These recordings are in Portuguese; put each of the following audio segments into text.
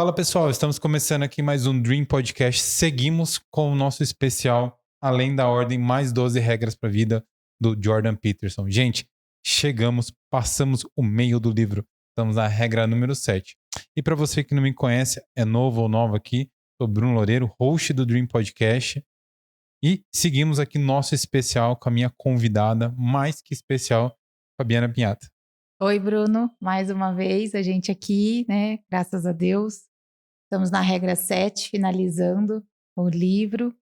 Fala pessoal, estamos começando aqui mais um Dream Podcast. Seguimos com o nosso especial Além da Ordem, mais 12 regras para a vida do Jordan Peterson. Gente, chegamos, passamos o meio do livro. Estamos na regra número 7. E para você que não me conhece, é novo ou nova aqui, sou Bruno Loureiro, host do Dream Podcast. E seguimos aqui nosso especial com a minha convidada, mais que especial, Fabiana Pinhata. Oi, Bruno, mais uma vez a gente aqui, né? Graças a Deus. Estamos na regra 7, finalizando o livro.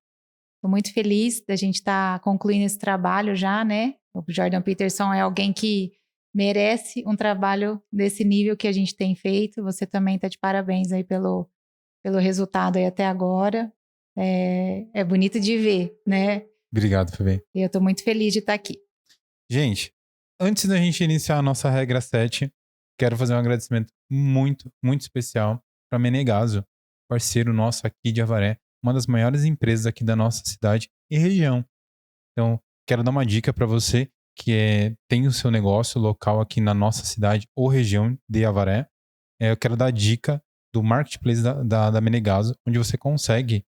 Estou muito feliz da gente estar concluindo esse trabalho já, né? O Jordan Peterson é alguém que merece um trabalho desse nível que a gente tem feito. Você também está de parabéns aí pelo resultado aí até agora. É bonito de ver, né? Obrigado, Fabi. E eu estou muito feliz de estar aqui. Gente, antes da gente iniciar a nossa regra 7, quero fazer um agradecimento muito, muito especial para a Menegaso, parceiro nosso aqui de Avaré, uma das maiores empresas aqui da nossa cidade e região. Então, quero dar uma dica para você que tem o seu negócio local aqui na nossa cidade ou região de Avaré. Eu quero dar a dica do marketplace da Menegaso, onde você consegue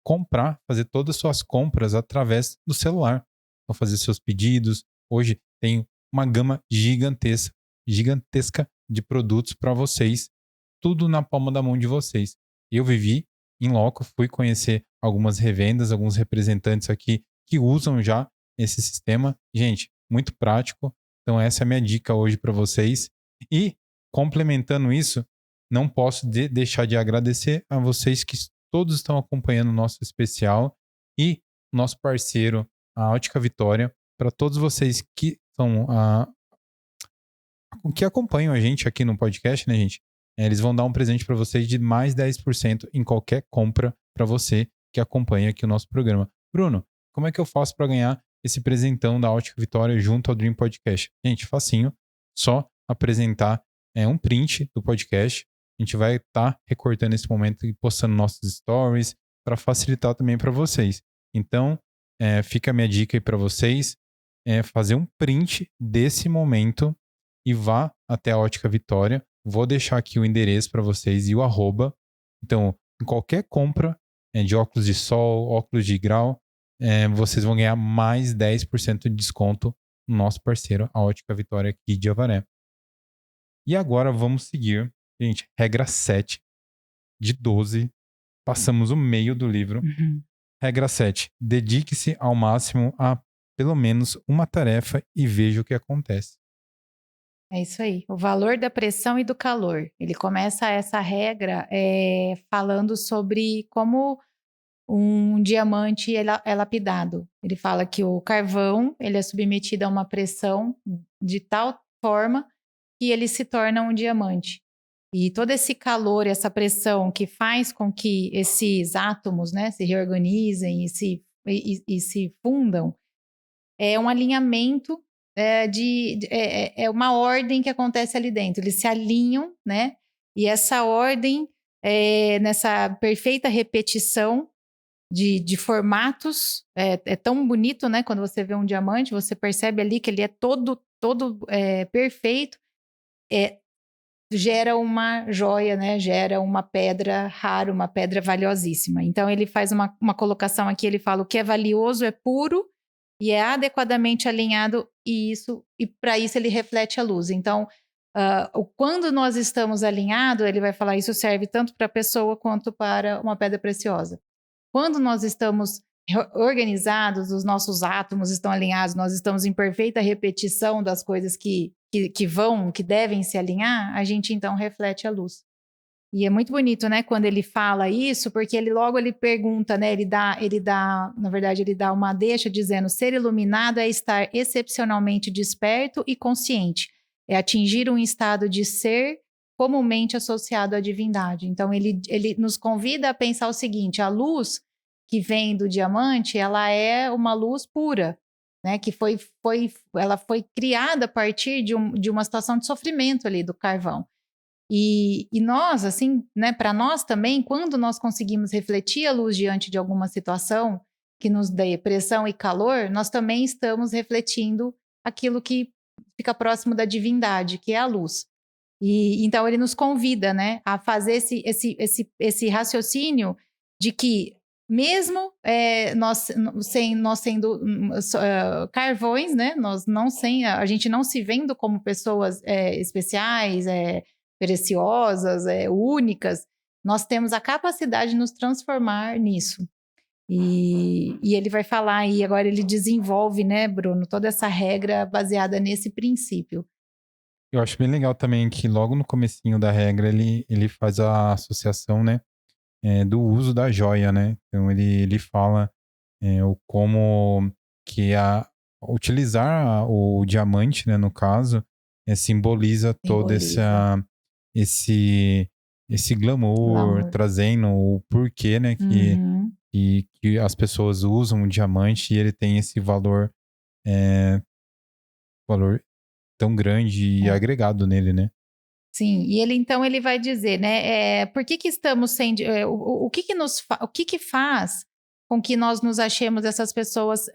comprar, fazer todas as suas compras através do celular. Então, fazer seus pedidos. Hoje tem uma gama gigantesca de produtos para vocês, tudo na palma da mão de vocês. Eu vivi em loco, fui conhecer algumas revendas, alguns representantes aqui que usam já esse sistema. Gente, muito prático. Então essa é a minha dica hoje para vocês. E complementando isso, não posso deixar de agradecer a vocês que todos estão acompanhando o nosso especial e nosso parceiro, a Ótica Vitória, para todos vocês que são que acompanham a gente aqui no podcast, né, gente? Eles vão dar um presente para vocês de mais 10% em qualquer compra para você que acompanha aqui o nosso programa. Bruno, como é que eu faço para ganhar esse presentão da Ótica Vitória junto ao Dream Podcast? Gente, facinho, só apresentar um print do podcast. A gente vai estar recortando esse momento e postando nossos stories para facilitar também para vocês. Então, fica a minha dica aí para vocês, fazer um print desse momento e vá até a Ótica Vitória. Vou deixar aqui o endereço para vocês e o @. Então, em qualquer compra de óculos de sol, óculos de grau, vocês vão ganhar mais 10% de desconto no nosso parceiro, a Ótica Vitória aqui de Avaré. E agora vamos seguir, gente, regra 7 de 12. Passamos o meio do livro. Uhum. Regra 7. Dedique-se ao máximo a pelo menos uma tarefa e veja o que acontece. É isso aí. O valor da pressão e do calor. Ele começa essa regra falando sobre como um diamante é lapidado. Ele fala que o carvão ele é submetido a uma pressão de tal forma que ele se torna um diamante. E todo esse calor, essa pressão que faz com que esses átomos, né, se reorganizem e se fundam, é um alinhamento é uma ordem que acontece ali dentro. Eles se alinham, né? E essa ordem, nessa perfeita repetição de formatos, é tão bonito, né? Quando você vê um diamante, você percebe ali que ele é todo perfeito. Gera uma joia, né? Gera uma pedra rara, uma pedra valiosíssima. Então ele faz uma colocação aqui, ele fala o que é valioso é puro e é adequadamente alinhado e para isso ele reflete a luz. Então, quando nós estamos alinhados, ele vai falar isso serve tanto para a pessoa quanto para uma pedra preciosa. Quando nós estamos organizados, os nossos átomos estão alinhados, nós estamos em perfeita repetição das coisas que devem se alinhar, a gente então reflete a luz. E é muito bonito, né, quando ele fala isso, porque ele pergunta, né, na verdade, ele dá uma deixa dizendo: ser iluminado é estar excepcionalmente desperto e consciente, é atingir um estado de ser comumente associado à divindade. Então, ele nos convida a pensar o seguinte: a luz que vem do diamante, ela é uma luz pura, né, que ela foi criada a partir de uma situação de sofrimento ali do carvão. E nós, assim, né, para nós também, quando nós conseguimos refletir a luz diante de alguma situação que nos dê pressão e calor, nós também estamos refletindo aquilo que fica próximo da divindade, que é a luz. E então ele nos convida, né, a fazer esse raciocínio de que mesmo nós sendo carvões, né, a gente não se vendo como pessoas especiais, preciosas, únicas, nós temos a capacidade de nos transformar nisso. E ele vai falar aí, agora ele desenvolve, né, Bruno, toda essa regra baseada nesse princípio. Eu acho bem legal também que logo no comecinho da regra ele faz a associação, né, do uso da joia, né? Então ele fala o como que utilizar o diamante, né, no caso, simboliza todo Simboliza. esse, esse glamour, Glamour. trazendo o porquê, né, Uhum. que as pessoas usam o diamante e ele tem esse é, valor tão grande e É. agregado nele, né? Sim, e ele então ele vai dizer, né, por que que estamos sem, o que que o que que faz com que nós nos achemos essas pessoas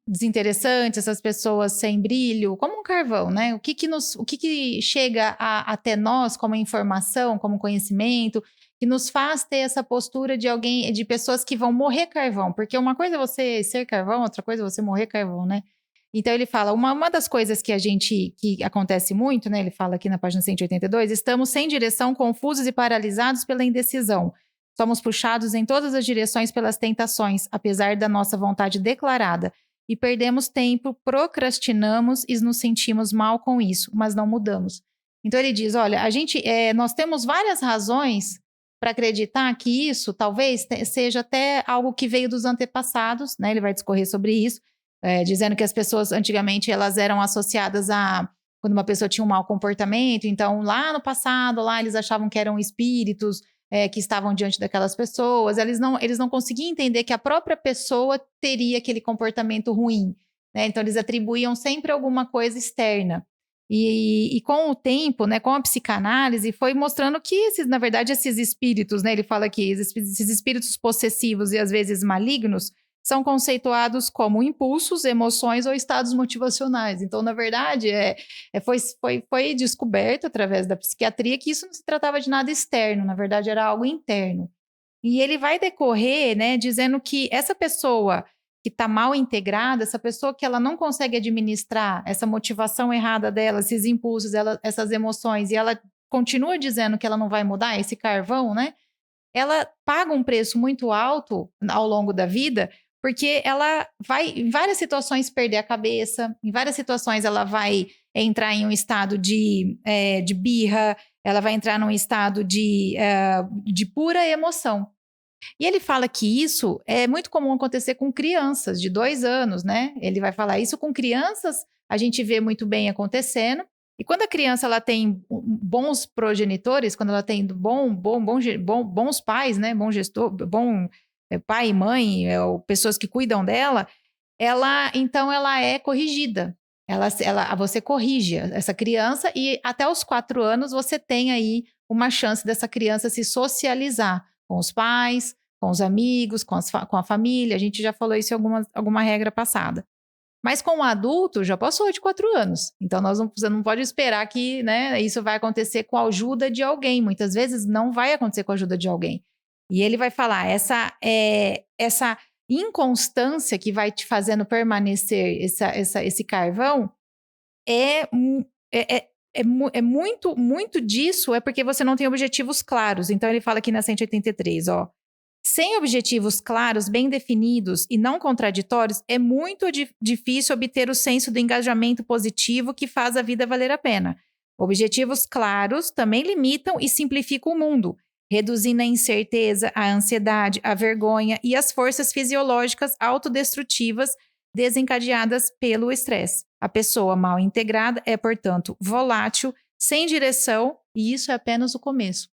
desinteressantes, essas pessoas sem brilho, como um carvão, né? O que que chega até nós como informação, como conhecimento, que nos faz ter essa postura de alguém, de pessoas que vão morrer carvão, porque uma coisa é você ser carvão, outra coisa é você morrer carvão, né? Então ele fala, uma das coisas que acontece muito, né? Ele fala aqui na página 182, estamos sem direção, confusos e paralisados pela indecisão. Somos puxados em todas as direções pelas tentações, apesar da nossa vontade declarada. E perdemos tempo, procrastinamos e nos sentimos mal com isso, mas não mudamos. Então ele diz, olha, nós temos várias razões para acreditar que isso talvez seja até algo que veio dos antepassados, né? Ele vai discorrer sobre isso, dizendo que as pessoas antigamente elas eram associadas a quando uma pessoa tinha um mau comportamento, então lá no passado, lá eles achavam que eram espíritos que estavam diante daquelas pessoas, eles não conseguiam entender que a própria pessoa teria aquele comportamento ruim, né? Então eles atribuíam sempre alguma coisa externa. E com o tempo, né, com a psicanálise, foi mostrando que na verdade, esses espíritos, né, ele fala que esses espíritos possessivos e às vezes malignos, são conceituados como impulsos, emoções ou estados motivacionais. Então, na verdade, foi descoberto através da psiquiatria que isso não se tratava de nada externo, na verdade, era algo interno. E ele vai decorrer, né, dizendo que essa pessoa que está mal integrada, essa pessoa que ela não consegue administrar essa motivação errada dela, esses impulsos, essas emoções, e ela continua dizendo que ela não vai mudar, esse carvão, né? Ela paga um preço muito alto ao longo da vida, porque ela vai, em várias situações, perder a cabeça, em várias situações ela vai entrar em um estado de birra, ela vai entrar num estado de pura emoção. E ele fala que isso é muito comum acontecer com crianças de 2 anos, né? Ele vai falar isso com crianças, a gente vê muito bem acontecendo. E quando a criança ela tem bons progenitores, quando ela tem bons pais, né? Bom gestor, bom pai e mãe, ou pessoas que cuidam dela, então ela é corrigida. Você corrige essa criança e até os 4 anos você tem aí uma chance dessa criança se socializar com os pais, com os amigos, com a família. A gente já falou isso em alguma regra passada. Mas com o adulto já passou de 4 anos. Então você não pode esperar que, né, isso vai acontecer com a ajuda de alguém. Muitas vezes não vai acontecer com a ajuda de alguém. E ele vai falar essa inconstância que vai te fazendo permanecer esse carvão é, é, é, muito disso é porque você não tem objetivos claros. Então ele fala aqui na 183, ó. Sem objetivos claros, bem definidos e não contraditórios, é muito difícil obter o senso do engajamento positivo que faz a vida valer a pena. Objetivos claros também limitam e simplificam o mundo, reduzindo a incerteza, a ansiedade, a vergonha e as forças fisiológicas autodestrutivas desencadeadas pelo estresse. A pessoa mal integrada é, portanto, volátil, sem direção, e isso é apenas o começo.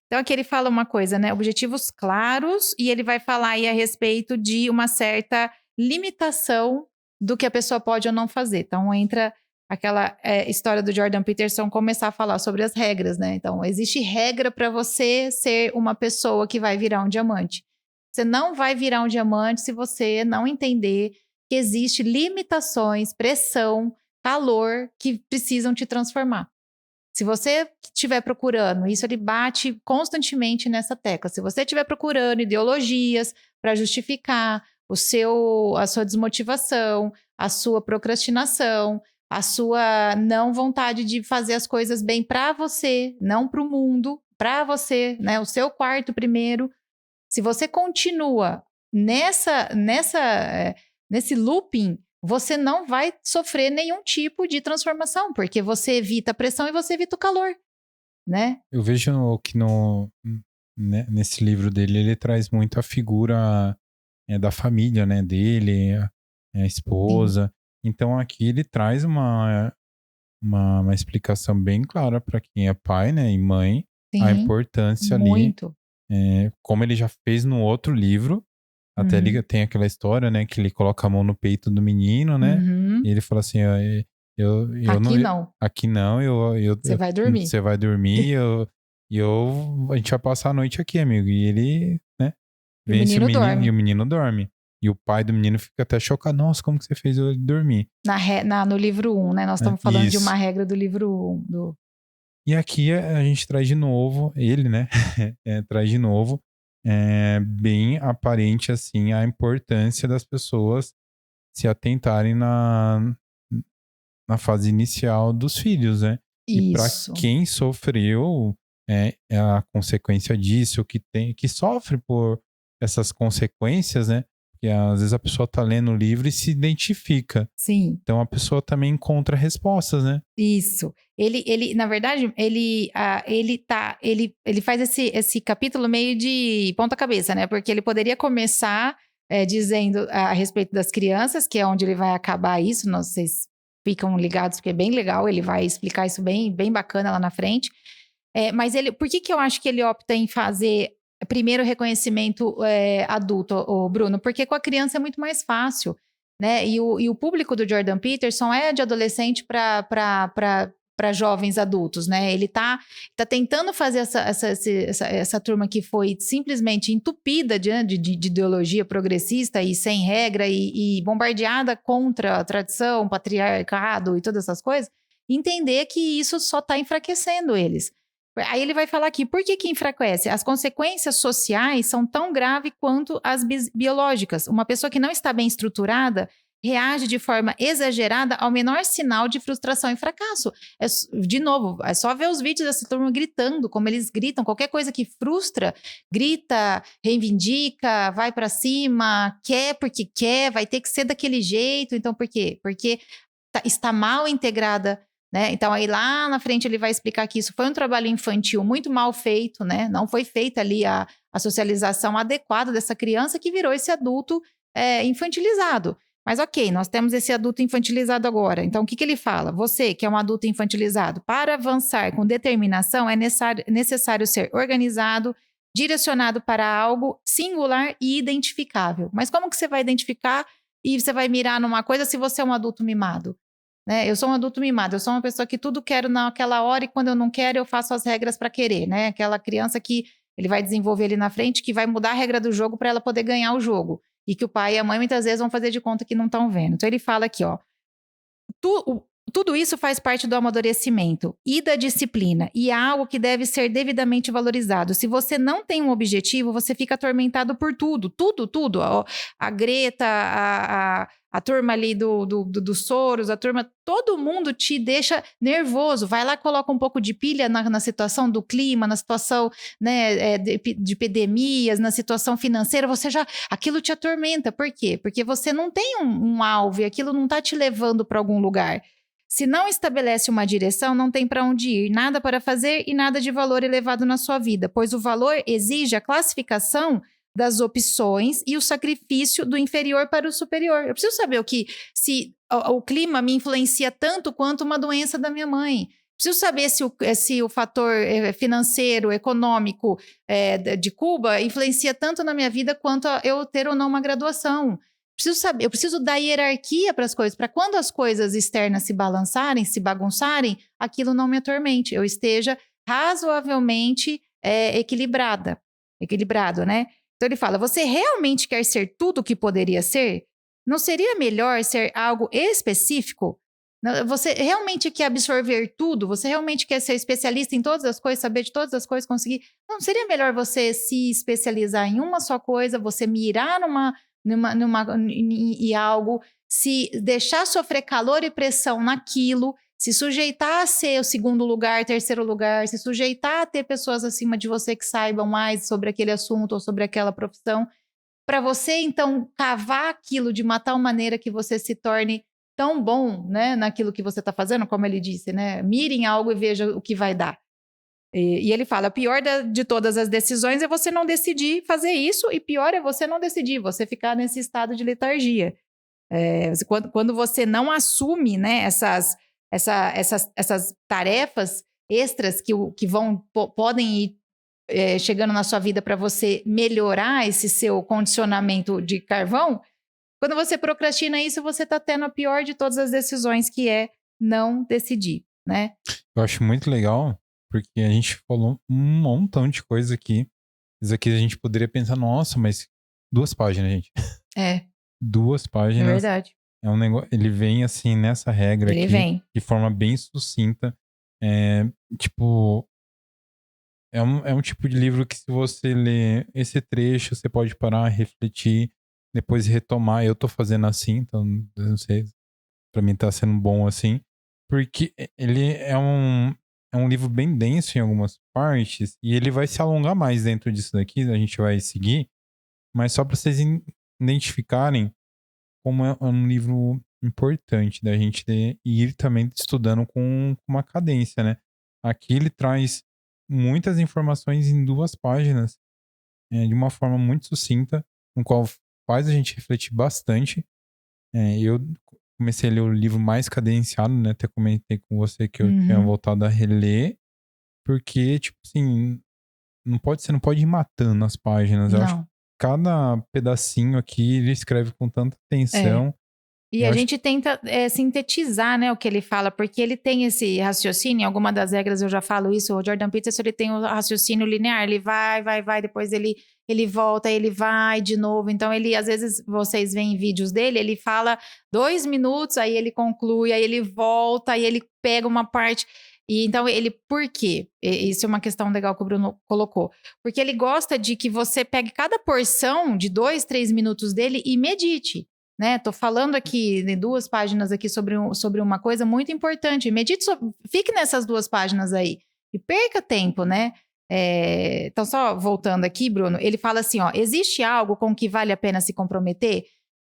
Então, aqui ele fala uma coisa, né? Objetivos claros, e ele vai falar aí a respeito de uma certa limitação do que a pessoa pode ou não fazer. Então, entra aquela história do Jordan Peterson começar a falar sobre as regras, né? Então, existe regra para você ser uma pessoa que vai virar um diamante. Você não vai virar um diamante se você não entender que existe limitações, pressão, calor que precisam te transformar. Se você estiver procurando, isso ele bate constantemente nessa tecla. Se você estiver procurando ideologias para justificar a sua desmotivação, a sua procrastinação, a sua não vontade de fazer as coisas bem para você, não para o mundo, para você, né? O seu quarto primeiro. Se você continua nesse looping, você não vai sofrer nenhum tipo de transformação, porque você evita a pressão e você evita o calor, né? Eu vejo que nesse livro dele, ele traz muito a figura da família, né, dele, a Sim, esposa. Então aqui ele traz uma explicação bem clara para quem é pai, né, e mãe, a sim, importância ali, muito. como ele já fez no outro livro. Até ele Uhum, tem aquela história, né, que ele coloca a mão no peito do menino, né, e uhum. ele fala assim: "Ó, eu não, Aqui não, aqui não, você vai dormir. você vai dormir, a gente vai passar a noite aqui, amigo". E ele, né, E o vence o menino menino e dorme. o menino dorme. E o pai do menino fica até chocado: "Nossa, como que você fez ele dormir?", No livro 1, né? Nós né. estamos falando de uma Isso. regra do livro 1. E aqui a gente traz de novo ele, né, traz de novo, bem aparente, assim, a importância das pessoas se atentarem na fase inicial dos filhos, né. E para Isso, quem sofreu, é a consequência disso, que sofre por essas consequências, né, porque às vezes a pessoa tá lendo o livro e se identifica. sim. Então a pessoa também encontra respostas, né. Isso. Na verdade, ele faz esse capítulo meio de ponta cabeça, né? Porque ele poderia começar dizendo a respeito das crianças, que é onde ele vai acabar isso. Não sei se ficam ligados, porque é bem legal. Ele vai explicar isso bem, bem bacana lá na frente. Mas por que eu acho que ele opta em fazer primeiro o reconhecimento adulto, o Bruno? Porque com a criança é muito mais fácil, né? E o público do Jordan Peterson é de adolescente para jovens adultos, né? Ele tá tentando fazer essa turma que foi simplesmente entupida de ideologia progressista e sem regra e bombardeada contra a tradição, patriarcado e todas essas coisas, entender que isso só está enfraquecendo eles. Aí ele vai falar aqui, por que enfraquece? As consequências sociais são tão graves quanto as biológicas. Uma pessoa que não está bem estruturada reage de forma exagerada ao menor sinal de frustração e fracasso. De novo, é só ver os vídeos dessa turma gritando, como eles gritam, qualquer coisa que frustra, grita, reivindica, vai para cima, quer porque quer, vai ter que ser daquele jeito. Então, por quê? Porque está mal integrada, né? Então, aí lá na frente ele vai explicar que isso foi um trabalho infantil muito mal feito, né? Não foi feita ali a socialização adequada dessa criança que virou esse adulto infantilizado. Mas ok, nós temos esse adulto infantilizado agora. Então, o que ele fala? Você, que é um adulto infantilizado, para avançar com determinação, é necessário ser organizado, direcionado para algo singular e identificável. Mas como que você vai identificar e você vai mirar numa coisa se você é um adulto mimado? Né? Eu sou um adulto mimado, eu sou uma pessoa que tudo quero naquela hora e quando eu não quero, eu faço as regras para querer, né? Aquela criança que ele vai desenvolver ali na frente, que vai mudar a regra do jogo para ela poder ganhar o jogo. E que o pai e a mãe muitas vezes vão fazer de conta que não estão vendo. Então ele fala aqui, ó. Tudo isso faz parte do amadurecimento e da disciplina, e é algo que deve ser devidamente valorizado. Se você não tem um objetivo, você fica atormentado por tudo, tudo. A Greta, a turma ali do Soros, a turma, todo mundo te deixa nervoso. Vai lá, coloca um pouco de pilha na situação do clima, na situação, né, de epidemias, na situação financeira, aquilo te atormenta. Por quê? Porque você não tem um alvo e aquilo não está te levando para algum lugar. Se não estabelece uma direção, não tem para onde ir, nada para fazer e nada de valor elevado na sua vida, pois o valor exige a classificação das opções e o sacrifício do inferior para o superior. Eu preciso saber se o clima me influencia tanto quanto uma doença da minha mãe. Preciso saber se o fator financeiro, econômico de Cuba influencia tanto na minha vida quanto eu ter ou não uma graduação. Preciso saber, eu preciso dar hierarquia para as coisas, para quando as coisas externas se balançarem, se bagunçarem, aquilo não me atormente, eu esteja razoavelmente equilibrado, né? Então ele fala: você realmente quer ser tudo o que poderia ser? Não seria melhor ser algo específico? Você realmente quer absorver tudo? Você realmente quer ser especialista em todas as coisas, saber de todas as coisas, conseguir? Não, seria melhor você se especializar em uma só coisa, você mirar em algo, se deixar sofrer calor e pressão naquilo, se sujeitar a ser o segundo lugar, terceiro lugar, se sujeitar a ter pessoas acima de você que saibam mais sobre aquele assunto ou sobre aquela profissão, para você, então, cavar aquilo de uma tal maneira que você se torne tão bom, né, naquilo que você está fazendo, como ele disse, né? Mire em algo e veja o que vai dar. E ele fala, pior de todas as decisões é você não decidir fazer isso, e pior é você não decidir, você ficar nesse estado de letargia. Quando você não assume, né, essas tarefas extras que podem ir chegando na sua vida para você melhorar esse seu condicionamento de carvão, quando você procrastina isso, você está tendo a pior de todas as decisões, que é não decidir, né? Eu acho muito legal, porque a gente falou um montão de coisa aqui. Isso aqui a gente poderia pensar, nossa, mas 2 páginas, gente. É, 2 é páginas. verdade. É um negócio, ele vem assim nessa regra Ele aqui, vem. de forma bem sucinta. Tipo, é um tipo de livro que, se você ler esse trecho, você pode parar, refletir, depois retomar. Eu tô fazendo assim, então eu não sei, pra mim tá sendo bom assim, porque ele é um livro bem denso em algumas partes, e ele vai se alongar mais dentro disso daqui, a gente vai seguir, mas só pra vocês identificarem como é um livro importante da gente ler e ir também estudando com uma cadência, né? Aqui ele traz muitas informações em 2 páginas, de uma forma muito sucinta, no qual faz a gente refletir bastante. Eu comecei a ler o livro mais cadenciado, né? Até comentei com você que eu tinha Uhum. voltado a reler, porque, tipo assim, você não pode ir matando as páginas. Eu acho que Não. cada pedacinho aqui ele escreve com tanta É. atenção. E Eu a acho. gente tenta sintetizar, né, o que ele fala, porque ele tem esse raciocínio, em alguma das regras eu já falo isso, o Jordan Peterson, ele tem o raciocínio linear, ele vai, depois ele volta, ele vai de novo, então ele, às vezes, vocês veem vídeos dele, ele fala 2 minutos, aí ele conclui, aí ele volta, aí ele pega uma parte, e então por quê? Isso é uma questão legal que o Bruno colocou, porque ele gosta de que você pegue cada porção de 2, 3 minutos dele e medite. Né? Tô falando aqui em 2 páginas aqui sobre uma coisa muito importante. Fique nessas 2 páginas aí e perca tempo, né? Então, só voltando aqui, Bruno, ele fala assim: ó, existe algo com que vale a pena se comprometer?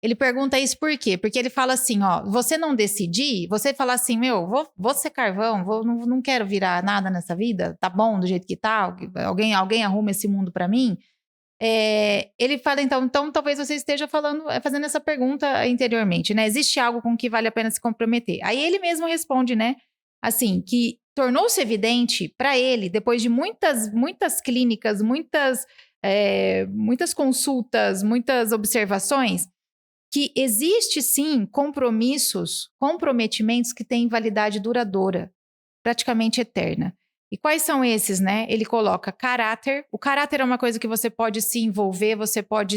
Ele pergunta isso por quê? Porque ele fala assim: ó, você não decidir, você falar assim, meu, vou ser carvão, não quero virar nada nessa vida, tá bom do jeito que tá, alguém arruma esse mundo para mim. Ele fala, então talvez você esteja fazendo essa pergunta interiormente, né? Existe algo com que vale a pena se comprometer? Aí ele mesmo responde, né? Assim, que tornou-se evidente para ele, depois de muitas clínicas, muitas consultas, muitas observações, que existe sim comprometimentos que têm validade duradoura, praticamente eterna. E quais são esses, né? Ele coloca caráter. O caráter é uma coisa que você pode se envolver, você pode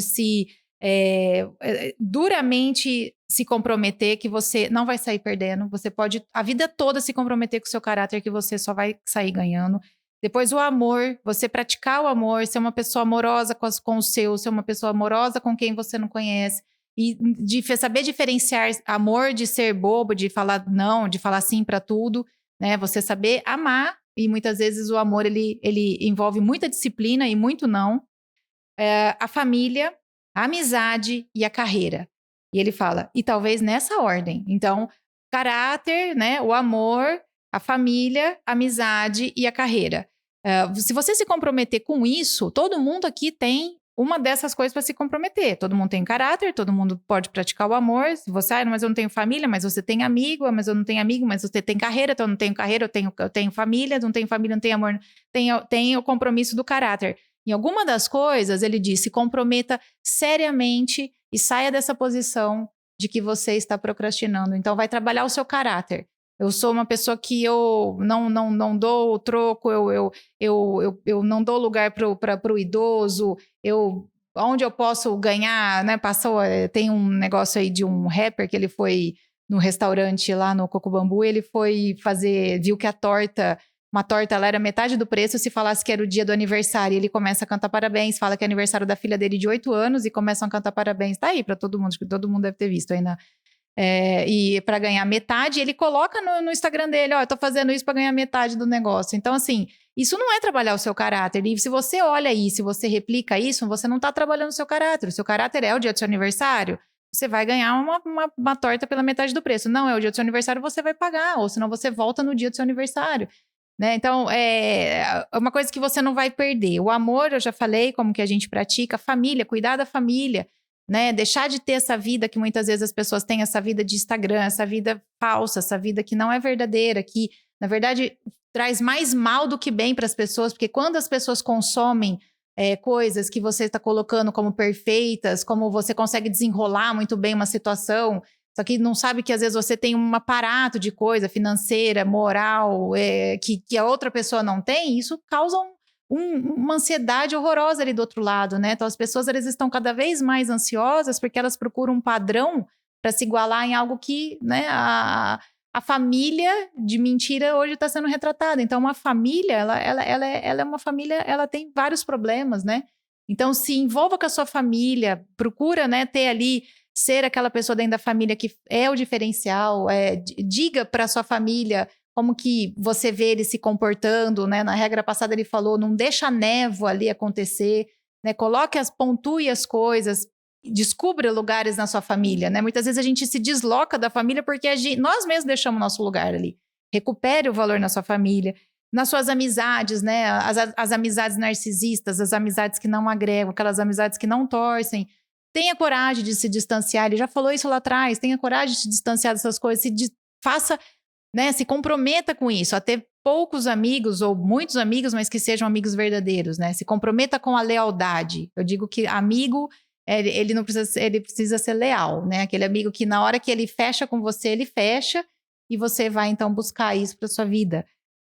duramente se comprometer, que você não vai sair perdendo. Você pode a vida toda se comprometer com o seu caráter, que você só vai sair ganhando. Depois o amor, você praticar o amor, ser uma pessoa amorosa com o seu, ser uma pessoa amorosa com quem você não conhece. E saber diferenciar amor de ser bobo, de falar não, de falar sim para tudo, né? Você saber amar, e muitas vezes o amor ele envolve muita disciplina e muito não. A família, a amizade e a carreira. E ele fala, e talvez nessa ordem. Então, caráter, né? O amor, a família, a amizade e a carreira. Se você se comprometer com isso, todo mundo aqui tem uma dessas coisas para se comprometer. Todo mundo tem caráter, todo mundo pode praticar o amor. Se você, mas eu não tenho família, mas você tem amigo, mas eu não tenho amigo, mas você tem carreira, então eu não tenho carreira, eu tenho família, não tenho família, não tenho amor, tenho o compromisso do caráter. Em alguma das coisas, ele diz, se comprometa seriamente e saia dessa posição de que você está procrastinando. Então, vai trabalhar o seu caráter. Eu sou uma pessoa que eu não dou troco, eu não dou lugar para o idoso, onde eu posso ganhar, né? Tem um negócio aí de um rapper que ele foi no restaurante lá no Coco Bambu, ele foi viu que uma torta, ela era metade do preço se falasse que era o dia do aniversário. Ele começa a cantar parabéns, fala que é aniversário da filha dele de 8 anos e começam a cantar parabéns. Tá aí pra todo mundo, acho que todo mundo deve ter visto aí e para ganhar metade, ele coloca no Instagram dele, ó, eu tô fazendo isso para ganhar metade do negócio. Então, assim, isso não é trabalhar o seu caráter. E se você olha isso, se você replica isso, você não tá trabalhando o seu caráter. O seu caráter é o dia do seu aniversário, você vai ganhar uma torta pela metade do preço. Não é o dia do seu aniversário, você vai pagar, ou senão você volta no dia do seu aniversário. Né? Então, é uma coisa que você não vai perder. O amor, eu já falei, como que a gente pratica. Família, cuidar da família. Né? Deixar de ter essa vida que muitas vezes as pessoas têm, essa vida de Instagram, essa vida falsa, essa vida que não é verdadeira, que, na verdade, traz mais mal do que bem para as pessoas, porque quando as pessoas consomem coisas que você está colocando como perfeitas, como você consegue desenrolar muito bem uma situação, só que não sabe que às vezes você tem um aparato de coisa financeira, moral, que a outra pessoa não tem, isso causa uma ansiedade horrorosa ali do outro lado, né? Então as pessoas elas estão cada vez mais ansiosas porque elas procuram um padrão para se igualar em algo que, né, a família de mentira hoje está sendo retratada. Então uma família, ela é uma família, ela tem vários problemas, né? Então se envolva com a sua família, procura, né, ter ali, ser aquela pessoa dentro da família que é o diferencial, diga para sua família como que você vê ele se comportando, né? Na regra passada ele falou, não deixa a névoa ali acontecer, né? Pontue as coisas, descubra lugares na sua família, né? Muitas vezes a gente se desloca da família porque nós mesmos deixamos nosso lugar ali. Recupere o valor na sua família, nas suas amizades, né? As amizades narcisistas, as amizades que não agregam, aquelas amizades que não torcem. Tenha coragem de se distanciar, ele já falou isso lá atrás, tenha coragem de se distanciar dessas coisas, faça... Né, se comprometa com isso, a ter poucos amigos ou muitos amigos, mas que sejam amigos verdadeiros, né? Se comprometa com a lealdade. Eu digo que amigo, ele não precisa, ele precisa ser leal, né? Aquele amigo que na hora que ele fecha com você, ele fecha e você vai então buscar isso para sua vida.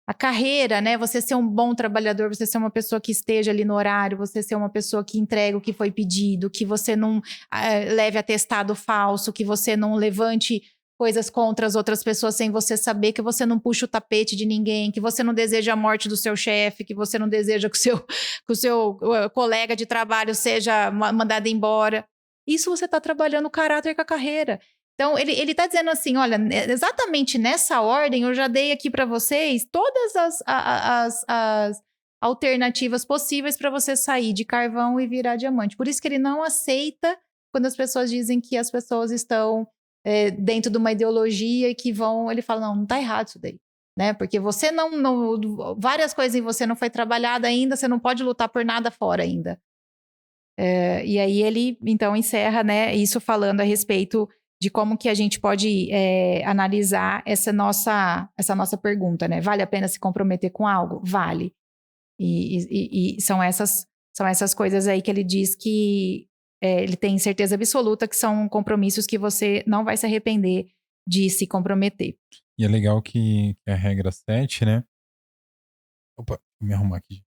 A carreira, né? Você ser um bom trabalhador, você ser uma pessoa que esteja ali no horário, você ser uma pessoa que entrega o que foi pedido, que você não leve atestado falso, que você não levante coisas contra as outras pessoas sem você saber, que você não puxa o tapete de ninguém, que você não deseja a morte do seu chefe, que você não deseja que o seu colega de trabalho seja mandado embora. Isso você está trabalhando o caráter com a carreira. Então, ele está dizendo assim, olha, exatamente nessa ordem, eu já dei aqui para vocês todas as alternativas possíveis para você sair de carvão e virar diamante. Por isso que ele não aceita quando as pessoas dizem que as pessoas estão dentro de uma ideologia e que ele fala, não tá errado isso daí, né? Porque você várias coisas em você não foi trabalhada ainda, você não pode lutar por nada fora ainda. E aí ele, então, encerra, né, isso falando a respeito de como que a gente pode analisar essa nossa pergunta, né? Vale a pena se comprometer com algo? Vale. E são essas coisas aí que ele diz que ele tem certeza absoluta que são compromissos que você não vai se arrepender de se comprometer. E é legal que a regra 7, né? Opa, vou me arrumar aqui.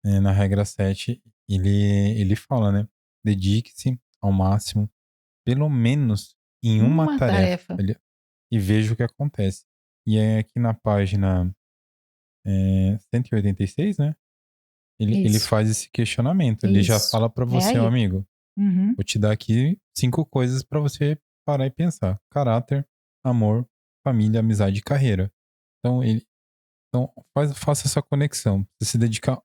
Na regra 7, ele fala, né? Dedique-se ao máximo, pelo menos em uma tarefa. E veja o que acontece. E é aqui na página 186, né? Ele faz esse questionamento. Ele já fala para você, meu amigo. Uhum. Vou te dar aqui 5 coisas para você parar e pensar. Caráter, amor, família, amizade e carreira. Então, faça essa conexão. Você se dedicar a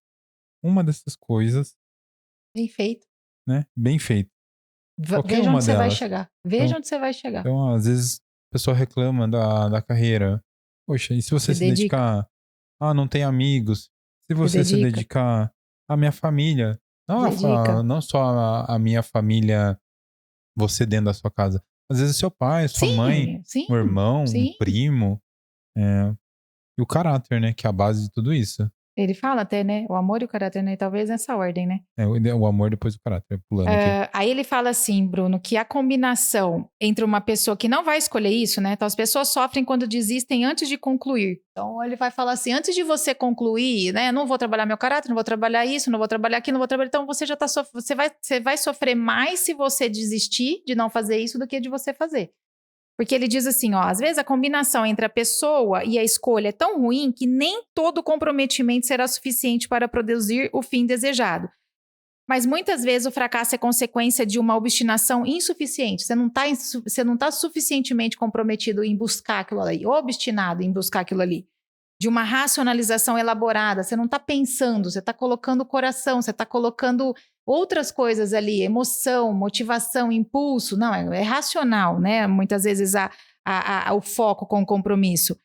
uma dessas coisas. Bem feito. Né? Bem feito. Veja onde você vai chegar. Veja onde você vai chegar. Então, às vezes, a pessoa reclama da carreira. Poxa, e se você se dedicar... não tem amigos. Se você se dedicar à minha família... Não só a minha família, você dentro da sua casa. Às vezes seu pai, sua mãe, um irmão, um primo. E o caráter, né? Que é a base de tudo isso. Ele fala até, né? O amor e o caráter, né? Talvez nessa ordem, né? O amor depois o caráter, pulando aqui. Aí ele fala assim, Bruno, que a combinação entre uma pessoa que não vai escolher isso, né? Então as pessoas sofrem quando desistem antes de concluir. Então ele vai falar assim, antes de você concluir, né? Não vou trabalhar meu caráter, não vou trabalhar isso, não vou trabalhar aquilo, não vou trabalhar... Então você já tá você vai sofrer mais se você desistir de não fazer isso do que de você fazer. Porque ele diz assim, ó, às vezes a combinação entre a pessoa e a escolha é tão ruim que nem todo comprometimento será suficiente para produzir o fim desejado. Mas muitas vezes o fracasso é consequência de uma obstinação insuficiente. Você não tá suficientemente comprometido em buscar aquilo ali, obstinado em buscar aquilo ali. De uma racionalização elaborada. Você não está pensando, você está colocando o coração, você está colocando outras coisas ali, emoção, motivação, impulso. Não, é racional, né? Muitas vezes o foco com o compromisso.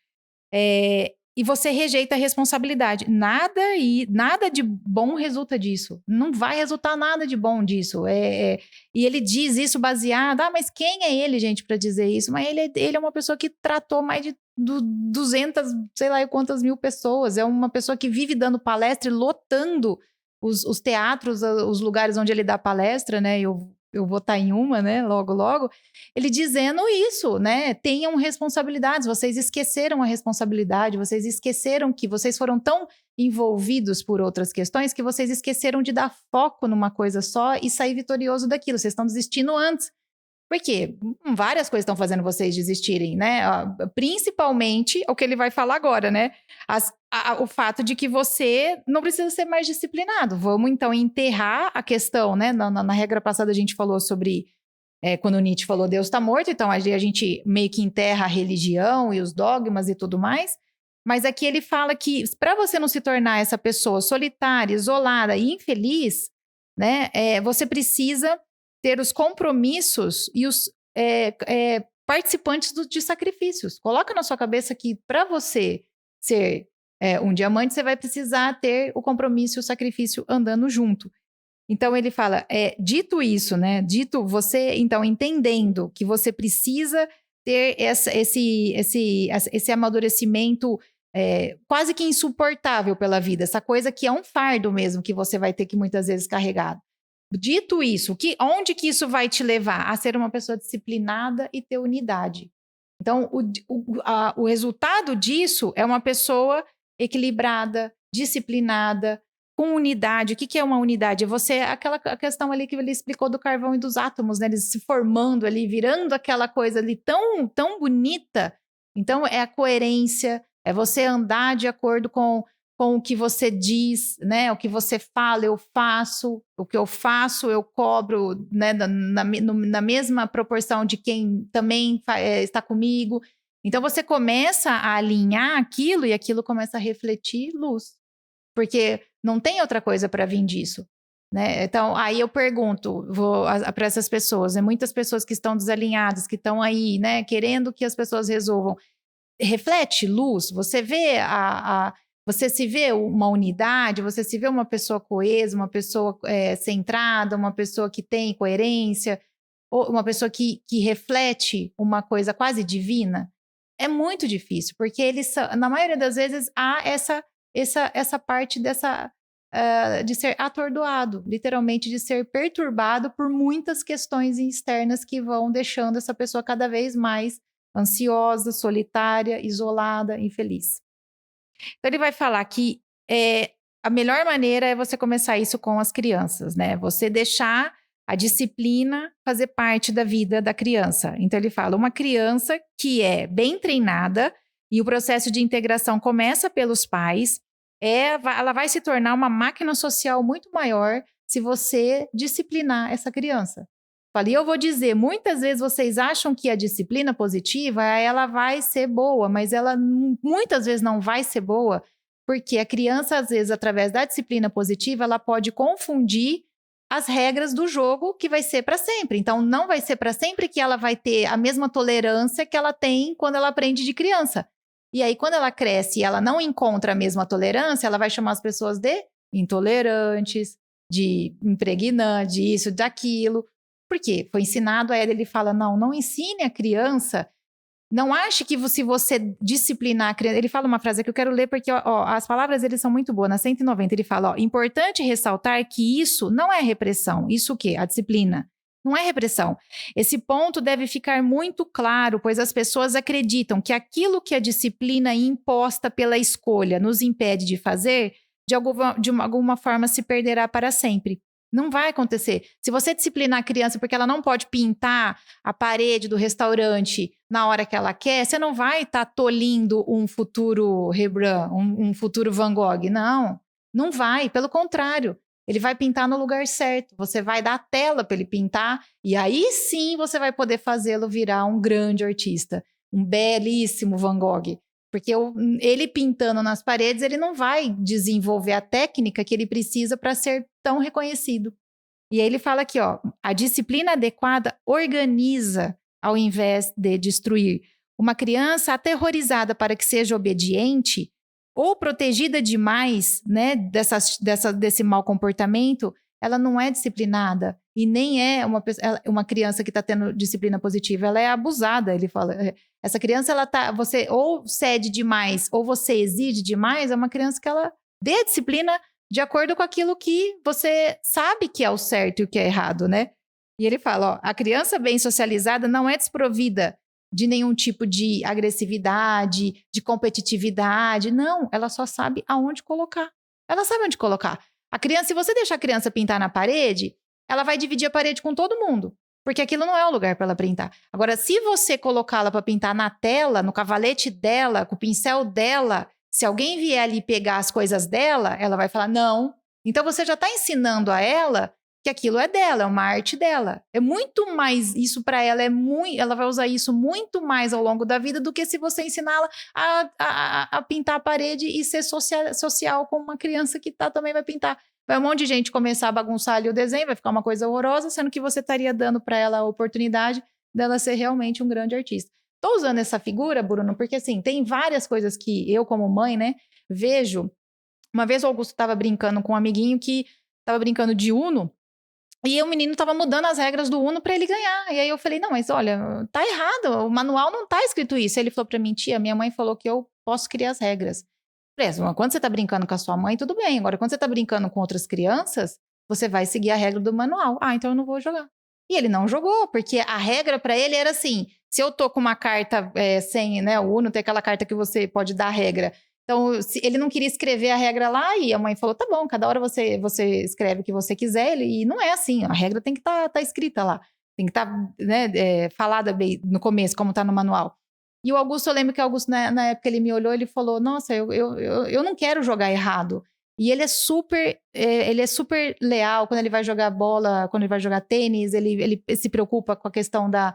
E você rejeita a responsabilidade. Nada de bom resulta disso. Não vai resultar nada de bom disso. E ele diz isso baseado... mas quem é ele, gente, para dizer isso? Mas ele é uma pessoa que tratou mais de 200, sei lá quantas mil pessoas. É uma pessoa que vive dando palestra e lotando os teatros, os lugares onde ele dá palestra, né? Eu vou estar em uma, né? Logo, logo. Ele dizendo isso, né? Tenham responsabilidades. Vocês esqueceram a responsabilidade. Vocês esqueceram que vocês foram tão envolvidos por outras questões que vocês esqueceram de dar foco numa coisa só e sair vitorioso daquilo. Vocês estão desistindo antes. Por quê? Várias coisas estão fazendo vocês desistirem, né? Principalmente o que ele vai falar agora, né? O fato de que você não precisa ser mais disciplinado. Vamos, então, enterrar a questão, né? Na regra passada a gente falou sobre... quando Nietzsche falou Deus está morto, então a gente meio que enterra a religião e os dogmas e tudo mais. Mas aqui ele fala que para você não se tornar essa pessoa solitária, isolada e infeliz, né? Você precisa ter os compromissos e os participantes de sacrifícios. Coloca na sua cabeça que para você ser um diamante, você vai precisar ter o compromisso e o sacrifício andando junto. Então ele fala, dito isso, né? Dito você, então, entendendo que você precisa ter esse amadurecimento quase que insuportável pela vida, essa coisa que é um fardo mesmo que você vai ter que muitas vezes carregar. Dito isso, onde que isso vai te levar? A ser uma pessoa disciplinada e ter unidade. Então, o resultado disso é uma pessoa equilibrada, disciplinada, com unidade. O que é uma unidade? É a questão ali que ele explicou do carvão e dos átomos, né? Eles se formando ali, virando aquela coisa ali tão, tão bonita. Então, é a coerência, é você andar de acordo com o que você diz, né? O que você fala, eu faço. O que eu faço, eu cobro, né? Na mesma proporção de quem também está comigo. Então, você começa a alinhar aquilo e aquilo começa a refletir luz. Porque não tem outra coisa para vir disso, né? Então, aí eu pergunto para essas pessoas, né? Muitas pessoas que estão desalinhadas, que estão aí, né? Querendo que as pessoas resolvam. Reflete luz, você vê você se vê uma unidade, você se vê uma pessoa coesa, uma pessoa centrada, uma pessoa que tem coerência, ou uma pessoa que reflete uma coisa quase divina. É muito difícil, porque na maioria das vezes há essa parte de ser atordoado, literalmente de ser perturbado por muitas questões externas que vão deixando essa pessoa cada vez mais ansiosa, solitária, isolada, infeliz. Então ele vai falar que a melhor maneira é você começar isso com as crianças, né? Você deixar a disciplina fazer parte da vida da criança. Então ele fala, uma criança que é bem treinada e o processo de integração começa pelos pais, ela vai se tornar uma máquina social muito maior se você disciplinar essa criança. E eu vou dizer, muitas vezes vocês acham que a disciplina positiva, ela vai ser boa, mas ela muitas vezes não vai ser boa, porque a criança, às vezes, através da disciplina positiva, ela pode confundir as regras do jogo que vai ser para sempre. Então, não vai ser para sempre que ela vai ter a mesma tolerância que ela tem quando ela aprende de criança. E aí, quando ela cresce e ela não encontra a mesma tolerância, ela vai chamar as pessoas de intolerantes, de impregnantes, disso, daquilo. Por quê? Foi ensinado a ele fala, não ensine a criança, não ache que se você disciplinar a criança... Ele fala uma frase que eu quero ler porque as palavras dele são muito boas. Na 190 ele fala, importante ressaltar que isso não é repressão. Isso o quê? A disciplina. Não é repressão. Esse ponto deve ficar muito claro, pois as pessoas acreditam que aquilo que a disciplina imposta pela escolha nos impede de fazer, de alguma forma se perderá para sempre. Não vai acontecer. Se você disciplinar a criança porque ela não pode pintar a parede do restaurante na hora que ela quer, você não vai estar tolindo um futuro Rembrandt, um futuro Van Gogh. Não, não vai. Pelo contrário, ele vai pintar no lugar certo. Você vai dar a tela para ele pintar e aí sim você vai poder fazê-lo virar um grande artista, um belíssimo Van Gogh. Porque ele pintando nas paredes, ele não vai desenvolver a técnica que ele precisa para ser tão reconhecido. E aí ele fala aqui, ó, a disciplina adequada organiza ao invés de destruir. Uma criança aterrorizada para que seja obediente ou protegida demais, né, desse mau comportamento, ela não é disciplinada e nem é uma criança que está tendo disciplina positiva, ela é abusada. Ele fala, essa criança, você ou cede demais ou você exige demais, é uma criança que ela dê a disciplina de acordo com aquilo que você sabe que é o certo e o que é errado, né? E ele fala, ó, a criança bem socializada não é desprovida de nenhum tipo de agressividade, de competitividade. Não, ela só sabe aonde colocar. Ela sabe onde colocar. A criança, se você deixar a criança pintar na parede, ela vai dividir a parede com todo mundo, porque aquilo não é o lugar para ela pintar. Agora, se você colocá-la para pintar na tela, no cavalete dela, com o pincel dela, se alguém vier ali pegar as coisas dela, ela vai falar não. Então, você já está ensinando a ela que aquilo é dela, é uma arte dela. É muito mais, isso para ela ela vai usar isso muito mais ao longo da vida do que se você ensiná-la a pintar a parede e ser social com uma criança que também vai pintar. Vai um monte de gente começar a bagunçar ali o desenho, vai ficar uma coisa horrorosa, sendo que você estaria dando para ela a oportunidade dela ser realmente um grande artista. Estou usando essa figura, Bruno, porque assim, tem várias coisas que eu, como mãe, né, vejo. Uma vez o Augusto estava brincando com um amiguinho que estava brincando de Uno, e o menino estava mudando as regras do Uno para ele ganhar. E aí eu falei, não, mas olha, tá errado, o manual não tá escrito isso. Ele falou para mim, tia, minha mãe falou que eu posso criar as regras. Quando você tá brincando com a sua mãe, tudo bem. Agora, quando você tá brincando com outras crianças, você vai seguir a regra do manual. Ah, então eu não vou jogar. E ele não jogou, porque a regra para ele era assim, se eu tô com uma carta sem, né, o Uno tem aquela carta que você pode dar a regra. Então, ele não queria escrever a regra lá e a mãe falou, tá bom, cada hora você escreve o que você quiser. E não é assim, a regra tem que tá escrita lá. Tem que estar falada bem no começo, como tá no manual. E o Augusto, eu lembro que o Augusto, na época, ele me olhou e ele falou, nossa, eu não quero jogar errado. E ele é super leal quando ele vai jogar bola, quando ele vai jogar tênis, ele se preocupa com a questão da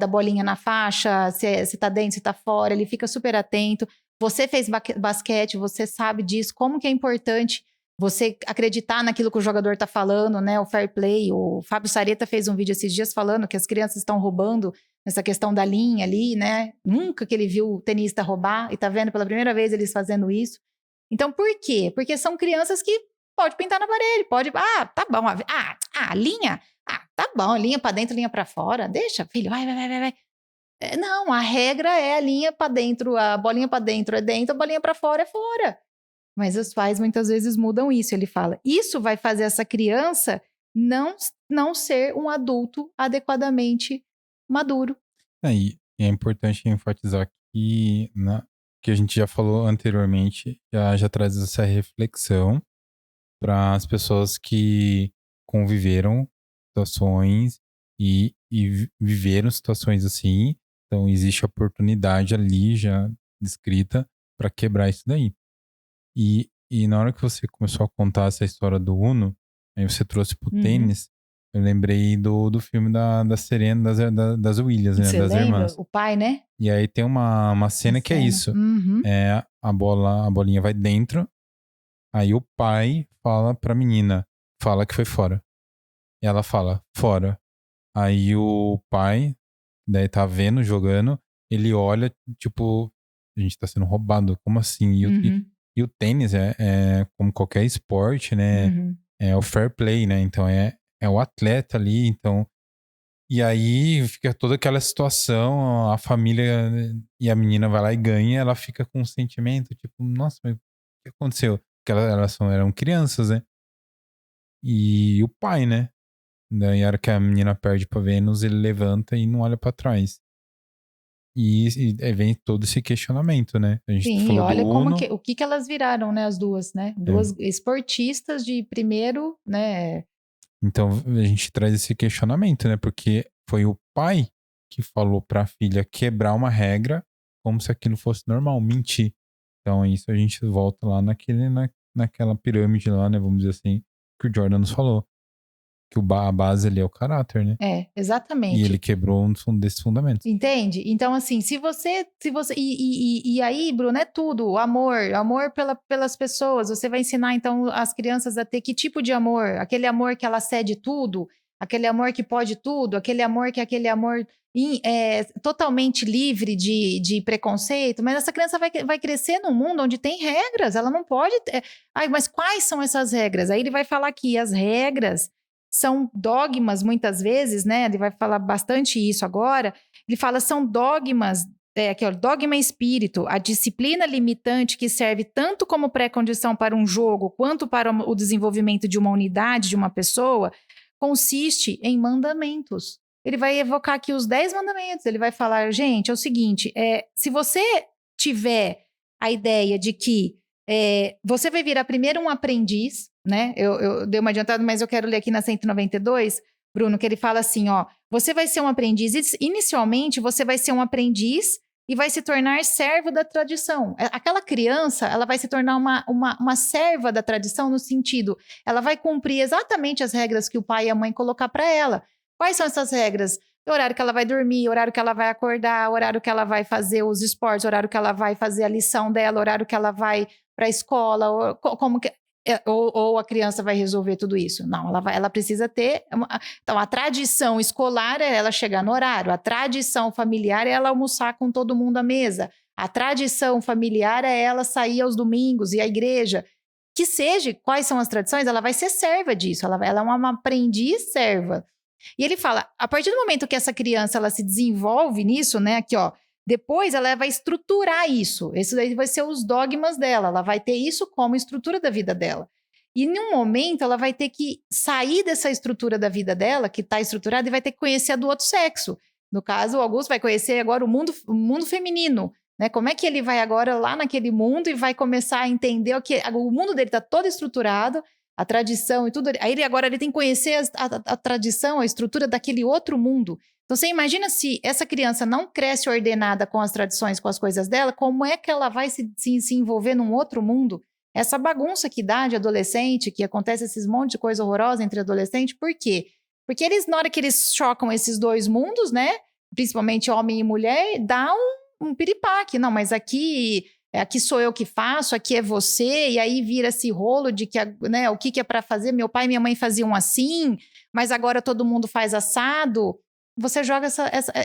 bolinha na faixa, se tá dentro, se tá fora, ele fica super atento. Você fez basquete, você sabe disso, como que é importante você acreditar naquilo que o jogador tá falando, né? O fair play. O Fábio Sareta fez um vídeo esses dias falando que as crianças estão roubando nessa questão da linha ali, né? Nunca que ele viu o tenista roubar e tá vendo pela primeira vez eles fazendo isso. Então, por quê? Porque são crianças que pode pintar na parede, pode... Ah, tá bom. Linha? Ah, tá bom. Linha pra dentro, linha pra fora. Deixa, filho. Vai. Não, a regra é a linha pra dentro, a bolinha pra dentro é dentro, a bolinha pra fora é fora. Mas os pais muitas vezes mudam isso. Ele fala, isso vai fazer essa criança não ser um adulto adequadamente maduro. E é importante enfatizar que a gente já falou anteriormente, já traz essa reflexão para as pessoas que conviveram situações e viveram situações assim. Então, existe oportunidade ali já descrita para quebrar isso daí. E na hora que você começou a contar essa história do Uno, aí você trouxe pro tênis, eu lembrei do filme da Serena, das Williams, né? Você Das lembra? irmãs. O pai, né? E aí tem uma cena que é isso. A bolinha vai dentro, aí o pai fala pra menina, fala que foi fora. E ela fala, fora. Aí o pai, daí tá vendo, jogando, ele olha, tipo, a gente tá sendo roubado, como assim? E o tênis é como qualquer esporte, né? É o fair play, né? Então é o atleta ali, então... E aí fica toda aquela situação, a família e a menina vai lá e ganha, ela fica com um sentimento, tipo, nossa, mas o que aconteceu? Porque elas eram crianças, né? E o pai, né? Daí a hora que a menina perde pra Vênus, ele levanta e não olha pra trás. E aí vem todo esse questionamento, né? A gente Sim, e falou do olha Uno. o que elas viraram, né, as duas, né? Duas esportistas de primeiro, né, Então a gente traz esse questionamento, né? Porque foi o pai que falou pra filha quebrar uma regra como se aquilo fosse normal, mentir. Então isso a gente volta lá naquela pirâmide lá, né? Vamos dizer assim, que o Jordan nos falou. Que a base ali é o caráter, né? É, E exatamente. ele quebrou um desses fundamentos. Entende? Então, assim, se você. E aí, Bruno, é tudo. O amor pelas pessoas. Você vai ensinar, então, as crianças a ter que tipo de amor? Aquele amor que ela cede tudo, aquele amor que pode tudo, aquele amor que é aquele amor totalmente livre de preconceito. Mas essa criança vai crescer num mundo onde tem regras. Ela não pode. Ai, mas quais são essas regras? Aí ele vai falar que as regras são dogmas, muitas vezes, né? Ele vai falar bastante isso agora. Ele fala são dogmas, aqui, ó, dogma espírito, a disciplina limitante que serve tanto como pré-condição para um jogo quanto para o desenvolvimento de uma unidade, de uma pessoa, consiste em mandamentos. Ele vai evocar aqui os 10 mandamentos. Ele vai falar, gente, é o seguinte, se você tiver a ideia de que você vai virar primeiro um aprendiz, né? Eu dei uma adiantada, mas eu quero ler aqui na 192, Bruno, que ele fala assim, ó, você vai ser um aprendiz, inicialmente você vai ser um aprendiz e vai se tornar servo da tradição. Aquela criança, ela vai se tornar uma serva da tradição no sentido, ela vai cumprir exatamente as regras que o pai e a mãe colocar para ela. Quais são essas regras? O horário que ela vai dormir, o horário que ela vai acordar, o horário que ela vai fazer os esportes, o horário que ela vai fazer a lição dela, o horário que ela vai para a escola, ou a criança vai resolver tudo isso? Não, ela precisa ter. Então, a tradição escolar é ela chegar no horário, a tradição familiar é ela almoçar com todo mundo à mesa, a tradição familiar é ela sair aos domingos e à igreja. Que seja, quais são as tradições, ela vai ser serva disso, ela é uma aprendiz serva. E ele fala, a partir do momento que essa criança ela se desenvolve nisso, né, aqui ó, depois ela vai estruturar isso. Esse daí vai ser os dogmas dela. Ela vai ter isso como estrutura da vida dela. E em um momento ela vai ter que sair dessa estrutura da vida dela, que está estruturada, e vai ter que conhecer a do outro sexo. No caso, o Augusto vai conhecer agora o mundo feminino. Né? Como é que ele vai agora lá naquele mundo e vai começar a entender o mundo dele está todo estruturado, a tradição e tudo. Aí agora ele tem que conhecer a tradição, a estrutura daquele outro mundo. Então, você imagina se essa criança não cresce ordenada com as tradições, com as coisas dela, como é que ela vai se envolver num outro mundo? Essa bagunça que dá de adolescente, que acontece esses monte de coisa horrorosa entre adolescentes, por quê? Porque eles, na hora que eles chocam esses dois mundos, né, principalmente homem e mulher, dá um piripaque. Não, mas aqui sou eu que faço, aqui é você, e aí vira esse rolo de que, né, o que é para fazer? Meu pai e minha mãe faziam assim, mas agora todo mundo faz assado. Você joga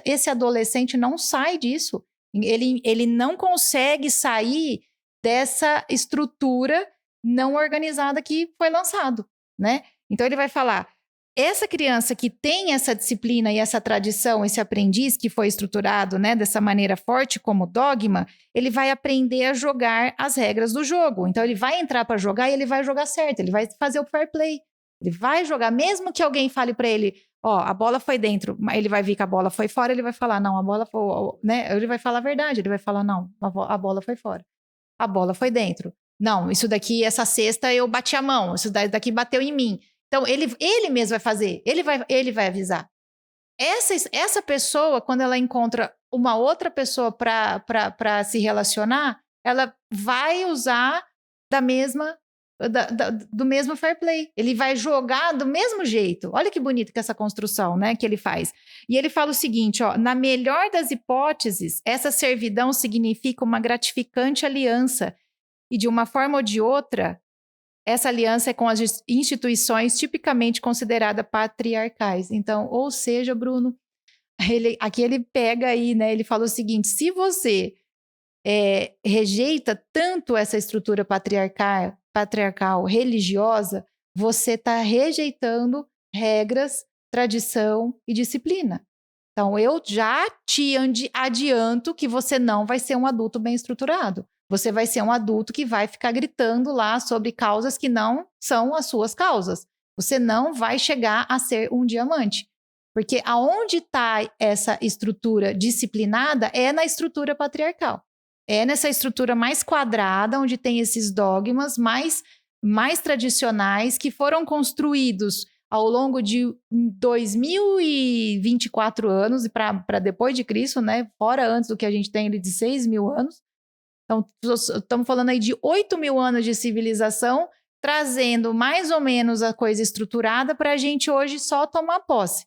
esse adolescente não sai disso. Ele não consegue sair dessa estrutura não organizada que foi lançado, né? Então ele vai falar, essa criança que tem essa disciplina e essa tradição, esse aprendiz que foi estruturado, né, dessa maneira forte como dogma, ele vai aprender a jogar as regras do jogo. Então ele vai entrar para jogar e ele vai jogar certo, ele vai fazer o fair play. Ele vai jogar, mesmo que alguém fale para ele, ó, a bola foi dentro, ele vai ver que a bola foi fora, ele vai falar, não, a bola foi, né? Ele vai falar a verdade, ele vai falar, não, a bola foi fora. A bola foi dentro. Não, isso daqui, essa cesta eu bati a mão, isso daqui bateu em mim. Então, ele mesmo vai fazer, ele vai avisar. Essa pessoa, quando ela encontra uma outra pessoa para se relacionar, ela vai usar do mesmo fair play. Ele vai jogar do mesmo jeito. Olha que bonito que essa construção, né, que ele faz. E ele fala o seguinte, ó, na melhor das hipóteses, essa servidão significa uma gratificante aliança e de uma forma ou de outra, essa aliança é com as instituições tipicamente consideradas patriarcais. Então, ou seja, Bruno, aqui ele pega aí, né, ele fala o seguinte, se você rejeita tanto essa estrutura patriarcal religiosa, você está rejeitando regras, tradição e disciplina. Então, eu já te adianto que você não vai ser um adulto bem estruturado. Você vai ser um adulto que vai ficar gritando lá sobre causas que não são as suas causas. Você não vai chegar a ser um diamante. Porque aonde está essa estrutura disciplinada é na estrutura patriarcal. É nessa estrutura mais quadrada, onde tem esses dogmas mais tradicionais que foram construídos ao longo de 2024 anos, e para depois de Cristo, né? Fora antes do que a gente tem ele de 6.000 anos. Então, estamos falando aí de 8.000 anos de civilização, trazendo mais ou menos a coisa estruturada para a gente hoje só tomar posse,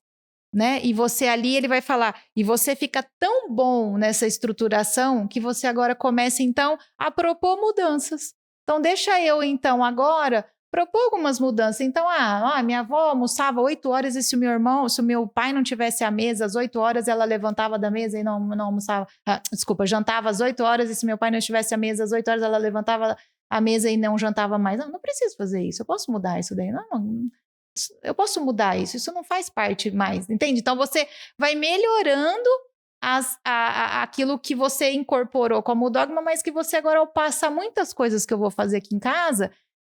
né? E você ali, ele vai falar, e você fica tão bom nessa estruturação que você agora começa, então, a propor mudanças. Então, deixa eu, então, agora propor algumas mudanças. Então, minha avó almoçava 8 horas e se o meu pai não tivesse à mesa às 8 horas, ela levantava da mesa e não almoçava. Jantava às 8 horas e se meu pai não estivesse à mesa às 8 horas, ela levantava a mesa e não jantava mais. Não preciso fazer isso. Eu posso mudar isso daí. Não, eu posso mudar isso. Isso não faz parte mais, entende? Então, você vai melhorando aquilo que você incorporou como dogma, mas que você agora, ao passar muitas coisas que eu vou fazer aqui em casa,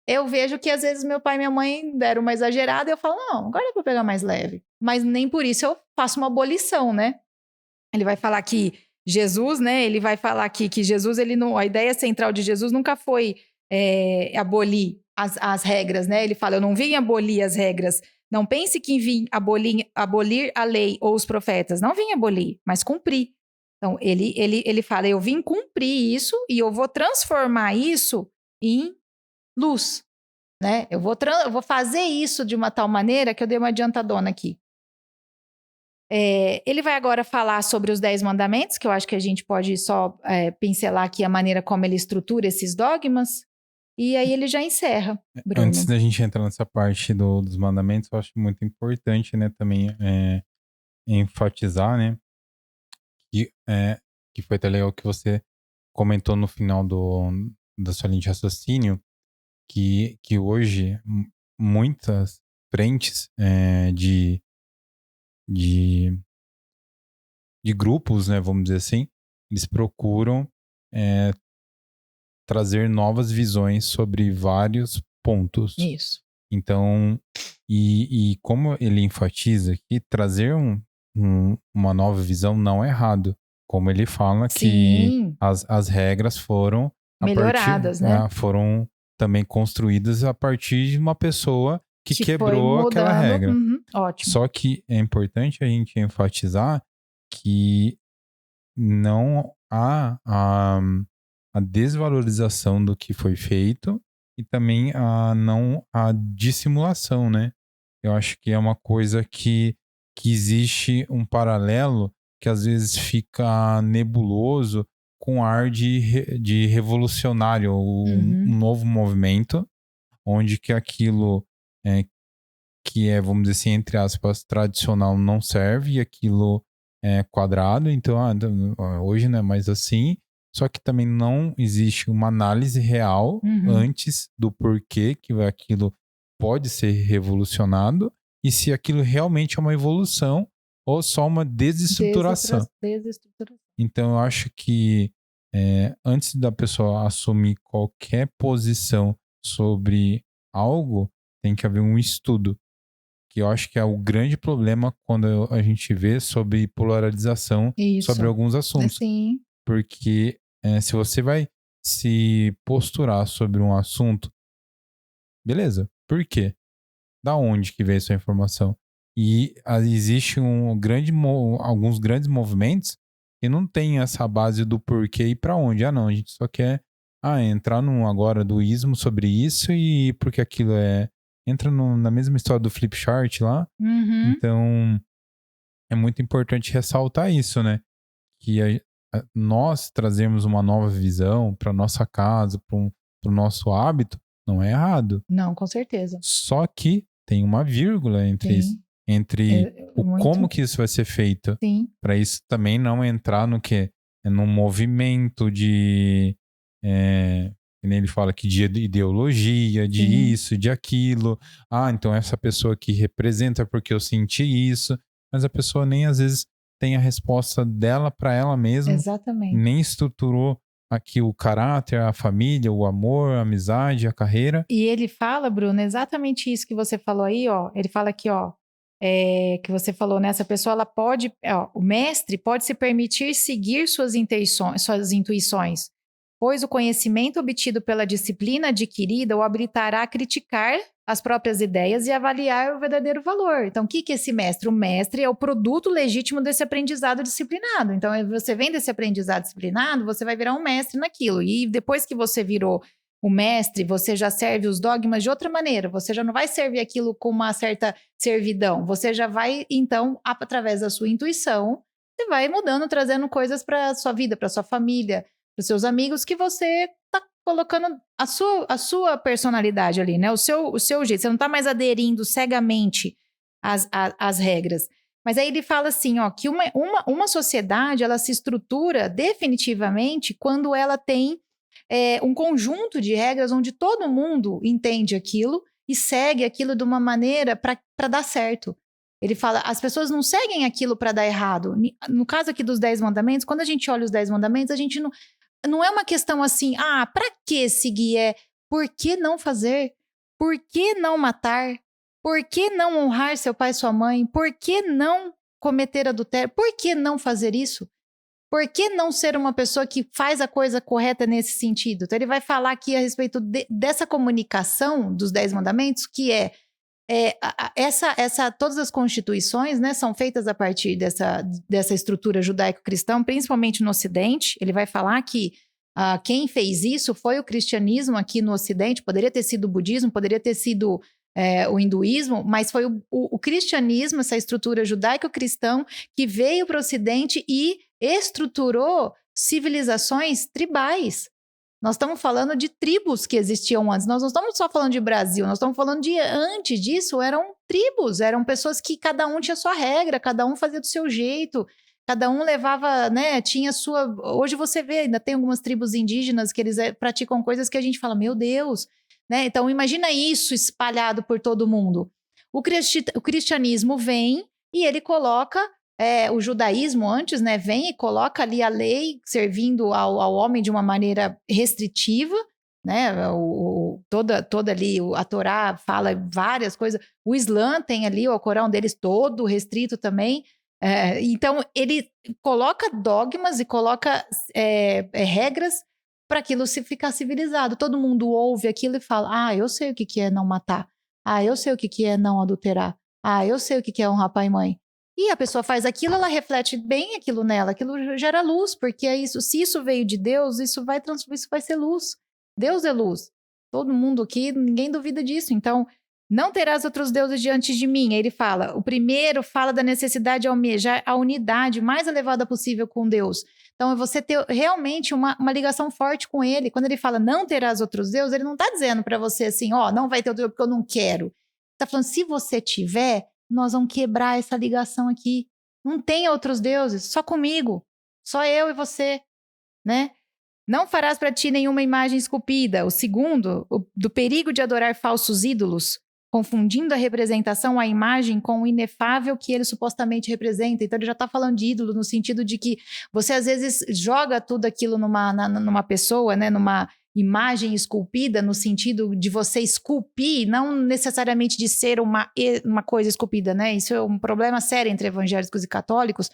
eu vejo que às vezes meu pai e minha mãe deram uma exagerada e eu falo, não, agora é para pegar mais leve. Mas nem por isso eu faço uma abolição, né? Ele vai falar que Jesus, né? Ele vai falar aqui que Jesus, a ideia central de Jesus nunca foi abolir as regras, né? Ele fala, eu não vim abolir as regras. Não pense que vim abolir a lei ou os profetas. Não vim abolir, mas cumprir. Então, ele fala, eu vim cumprir isso e eu vou transformar isso em luz, né? Eu vou fazer isso de uma tal maneira que eu dei uma adiantadona aqui. Ele vai agora falar sobre os 10 mandamentos, que eu acho que a gente pode só pincelar aqui a maneira como ele estrutura esses dogmas, e aí ele já encerra, Bruno. Antes da gente entrar nessa parte dos mandamentos, eu acho muito importante, né, também enfatizar, né, que foi até legal que você comentou no final da sua linha de raciocínio, que hoje muitas frentes de grupos, né, vamos dizer assim, eles procuram trazer novas visões sobre vários pontos. Isso. Então, e como ele enfatiza que trazer uma nova visão não é errado, como ele fala que as regras foram melhoradas, né? Foram também construídas a partir de uma pessoa que quebrou aquela regra. Ótimo. Só que é importante a gente enfatizar que não há a desvalorização do que foi feito e também a dissimulação, né? Eu acho que é uma coisa que existe um paralelo que às vezes fica nebuloso com ar de revolucionário, um novo movimento, onde que aquilo que é, vamos dizer assim, entre aspas, tradicional não serve e aquilo é quadrado, então hoje não é mais assim, só que também não existe uma análise real antes do porquê que aquilo pode ser revolucionado e se aquilo realmente é uma evolução ou só uma desestruturação. Então eu acho que antes da pessoa assumir qualquer posição sobre algo, tem que haver um estudo. Que eu acho que é o grande problema quando a gente vê sobre polarização sobre alguns assuntos. Sim. Porque se você vai se posturar sobre um assunto, beleza, por quê? Da onde que veio essa informação? E existe alguns grandes movimentos que não tem essa base do porquê e para onde. Não, a gente só quer entrar agora do ismo sobre isso e porque aquilo entra na mesma história do flip chart lá. Então, é muito importante ressaltar isso, né? Que nós trazemos uma nova visão para nossa casa, para o nosso hábito, não é errado. Não, com certeza. Só que tem uma vírgula entre isso. Entre como que isso vai ser feito. Para isso também não entrar no quê? Num movimento de... ele fala que de ideologia, de isso, de aquilo. Então essa pessoa que representa porque eu senti isso. Mas a pessoa nem às vezes tem a resposta dela para ela mesma. Exatamente. Nem estruturou aqui o caráter, a família, o amor, a amizade, a carreira. E ele fala, Bruno, exatamente isso que você falou aí, ó. Ele fala aqui, ó, que você falou, né? Essa pessoa, ela pode, o mestre pode se permitir seguir suas intuições, pois o conhecimento obtido pela disciplina adquirida o habilitará a criticar as próprias ideias e avaliar o verdadeiro valor. Então, o que é esse mestre? O mestre é o produto legítimo desse aprendizado disciplinado. Então, você vem desse aprendizado disciplinado, você vai virar um mestre naquilo. E depois que você virou o mestre, você já serve os dogmas de outra maneira. Você já não vai servir aquilo com uma certa servidão. Você já vai, então, através da sua intuição, você vai mudando, trazendo coisas para a sua vida, para a sua família, para os seus amigos, que você está colocando a sua personalidade ali, né? O seu jeito. Você não está mais aderindo cegamente às regras. Mas aí ele fala assim, ó, que uma sociedade, ela se estrutura definitivamente quando ela tem um conjunto de regras onde todo mundo entende aquilo e segue aquilo de uma maneira para dar certo. Ele fala, as pessoas não seguem aquilo para dar errado. No caso aqui dos 10 mandamentos, quando a gente olha os 10 mandamentos, a gente não é uma questão assim, para que seguir? Por que não fazer? Por que não matar? Por que não honrar seu pai e sua mãe? Por que não cometer adultério? Por que não fazer isso? Por que não ser uma pessoa que faz a coisa correta nesse sentido? Então ele vai falar aqui a respeito dessa comunicação dos 10 mandamentos, que todas as constituições, né, são feitas a partir dessa estrutura judaico-cristã, principalmente no Ocidente. Ele vai falar que quem fez isso foi o cristianismo aqui no Ocidente. Poderia ter sido o budismo, poderia ter sido o hinduísmo, mas foi o cristianismo, essa estrutura judaico-cristã, que veio para o Ocidente e estruturou civilizações tribais. Nós estamos falando de tribos que existiam antes. Nós não estamos só falando de Brasil, nós estamos falando de antes disso, eram tribos, eram pessoas que cada um tinha sua regra, cada um fazia do seu jeito, cada um levava, né, tinha sua... Hoje você vê, ainda tem algumas tribos indígenas que eles praticam coisas que a gente fala, meu Deus, né? Então imagina isso espalhado por todo mundo. O cristianismo vem e ele coloca... o judaísmo antes, né, vem e coloca ali a lei servindo ao homem de uma maneira restritiva, né, toda ali, a Torá fala várias coisas, o Islã tem ali o Corão deles todo restrito também, então ele coloca dogmas e coloca regras para aquilo ficar civilizado, todo mundo ouve aquilo e fala, eu sei o que é não matar, eu sei o que é não adulterar, eu sei o que é honrar pai e mãe. E a pessoa faz aquilo, ela reflete bem aquilo nela, aquilo gera luz, porque é isso. Se isso veio de Deus, isso vai ser luz. Deus é luz. Todo mundo aqui, ninguém duvida disso. Então, não terás outros deuses diante de mim. Aí ele fala, o primeiro fala da necessidade de almejar a unidade mais elevada possível com Deus. Então, é você ter realmente uma ligação forte com ele. Quando ele fala, não terás outros deuses, ele não está dizendo para você assim, não vai ter outro Deus porque eu não quero. Está falando, se você tiver... nós vamos quebrar essa ligação aqui. Não tem outros deuses, só comigo. Só eu e você, né? Não farás para ti nenhuma imagem esculpida. O segundo, do perigo de adorar falsos ídolos, confundindo a representação, a imagem, com o inefável que ele supostamente representa. Então ele já está falando de ídolo no sentido de que você às vezes joga tudo aquilo numa pessoa, né? Numa imagem esculpida, no sentido de você esculpir, não necessariamente de ser uma coisa esculpida, né? Isso é um problema sério entre evangélicos e católicos.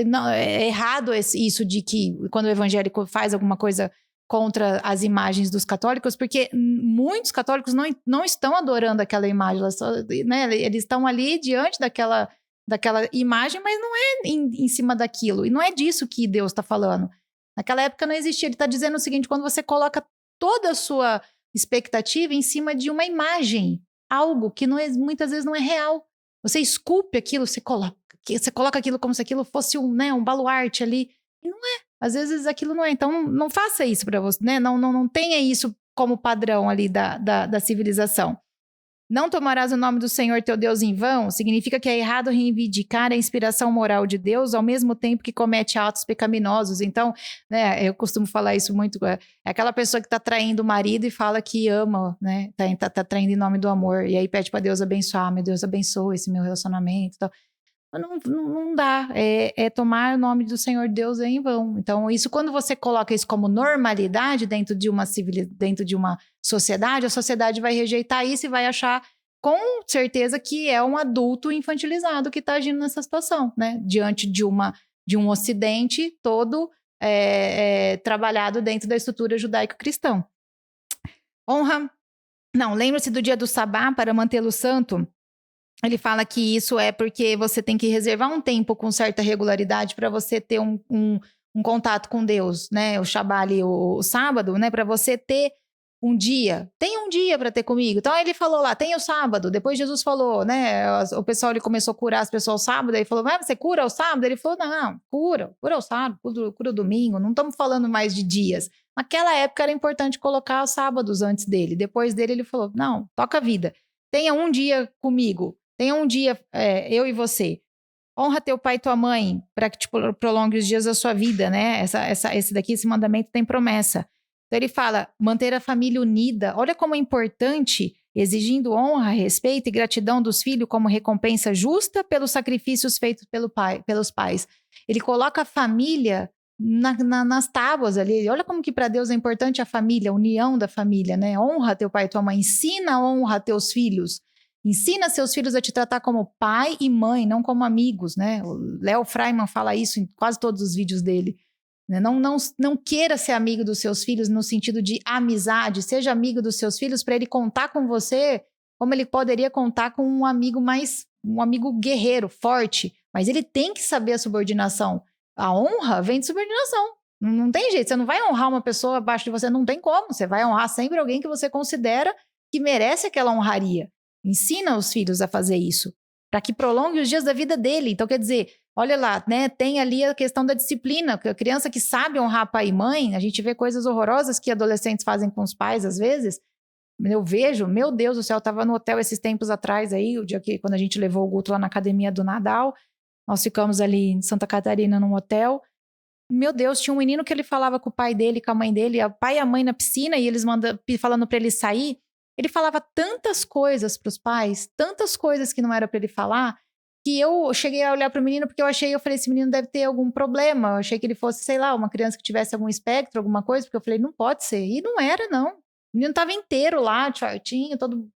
Não, é errado isso de que quando o evangélico faz alguma coisa contra as imagens dos católicos, porque muitos católicos não estão adorando aquela imagem, eles estão ali diante daquela imagem, mas não é em cima daquilo. E não é disso que Deus está falando. Naquela época não existia. Ele está dizendo o seguinte, quando você coloca toda a sua expectativa em cima de uma imagem, algo que muitas vezes não é real. Você esculpe aquilo, você coloca aquilo como se aquilo fosse um baluarte ali. E não é. Às vezes aquilo não é. Então não faça isso para você, né? Não tenha isso como padrão ali da civilização. Não tomarás o nome do Senhor teu Deus em vão, significa que é errado reivindicar a inspiração moral de Deus ao mesmo tempo que comete atos pecaminosos. Então, né, eu costumo falar isso muito, é aquela pessoa que está traindo o marido e fala que ama, né, tá traindo em nome do amor, e aí pede para Deus abençoar, meu Deus abençoa esse meu relacionamento e tal. Não dá, é tomar o nome do Senhor Deus em vão. Então, isso, quando você coloca isso como normalidade dentro de uma sociedade, a sociedade vai rejeitar isso e vai achar com certeza que é um adulto infantilizado que está agindo nessa situação, né? Diante de um ocidente todo trabalhado dentro da estrutura judaico-cristã. Lembre-se do dia do Sabá para mantê-lo santo. Ele fala que isso é porque você tem que reservar um tempo com certa regularidade para você ter um contato com Deus, né? O Shabbat ali, o sábado, né? Para você ter um dia. Tem um dia para ter comigo. Então ele falou lá, tem o sábado. Depois Jesus falou, né? O pessoal, ele começou a curar as pessoas o sábado. Ele falou, você cura o sábado? Ele falou, não, cura o sábado, cura o domingo. Não estamos falando mais de dias. Naquela época era importante colocar os sábados antes dele. Depois dele ele falou, não, toca a vida. Tenha um dia comigo. Tenha um dia, eu e você. Honra teu pai e tua mãe para que te prolongue os dias da sua vida, né? Esse mandamento tem promessa. Então ele fala, manter a família unida. Olha como é importante, exigindo honra, respeito e gratidão dos filhos como recompensa justa pelos sacrifícios feitos pelos pais. Ele coloca a família nas tábuas ali. Olha como que para Deus é importante a família, a união da família, né? Honra teu pai e tua mãe. Ensina a honra a teus filhos. Ensina seus filhos a te tratar como pai e mãe, não como amigos, né? O Léo Freiman fala isso em quase todos os vídeos dele. Né? Não queira ser amigo dos seus filhos no sentido de amizade. Seja amigo dos seus filhos para ele contar com você como ele poderia contar com um amigo guerreiro, forte. Mas ele tem que saber a subordinação. A honra vem de subordinação. Não tem jeito. Você não vai honrar uma pessoa abaixo de você, não tem como. Você vai honrar sempre alguém que você considera que merece aquela honraria. Ensina os filhos a fazer isso, para que prolongue os dias da vida dele. Então, quer dizer, olha lá, né? Tem ali a questão da disciplina, a criança que sabe honrar pai e mãe, a gente vê coisas horrorosas que adolescentes fazem com os pais, às vezes. Eu vejo, meu Deus do céu, eu estava no hotel esses tempos atrás, aí, o dia que, quando a gente levou o Guto lá na academia do Nadal, nós ficamos ali em Santa Catarina, num hotel. Meu Deus, tinha um menino que ele falava com o pai dele, com a mãe dele, o pai e a mãe na piscina, e eles falando para ele sair. Ele falava tantas coisas para os pais, tantas coisas que não era para ele falar, que eu cheguei a olhar para o menino porque eu falei, esse menino deve ter algum problema. Eu achei que ele fosse, sei lá, uma criança que tivesse algum espectro, alguma coisa, porque eu falei, não pode ser. E não era, não. O menino estava inteiro lá, shortinho, todo...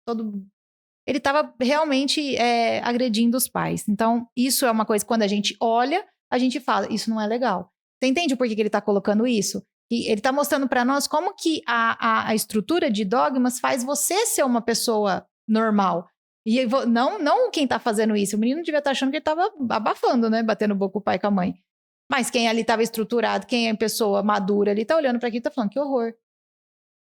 Ele estava realmente agredindo os pais. Então, isso é uma coisa que quando a gente olha, a gente fala, isso não é legal. Você entende por que ele está colocando isso? E ele está mostrando para nós como que a estrutura de dogmas faz você ser uma pessoa normal. E não quem está fazendo isso. O menino devia estar achando que ele estava abafando, né? Batendo boca com o pai e com a mãe. Mas quem ali estava estruturado, quem é pessoa madura, ele está olhando para aqui e está falando, que horror.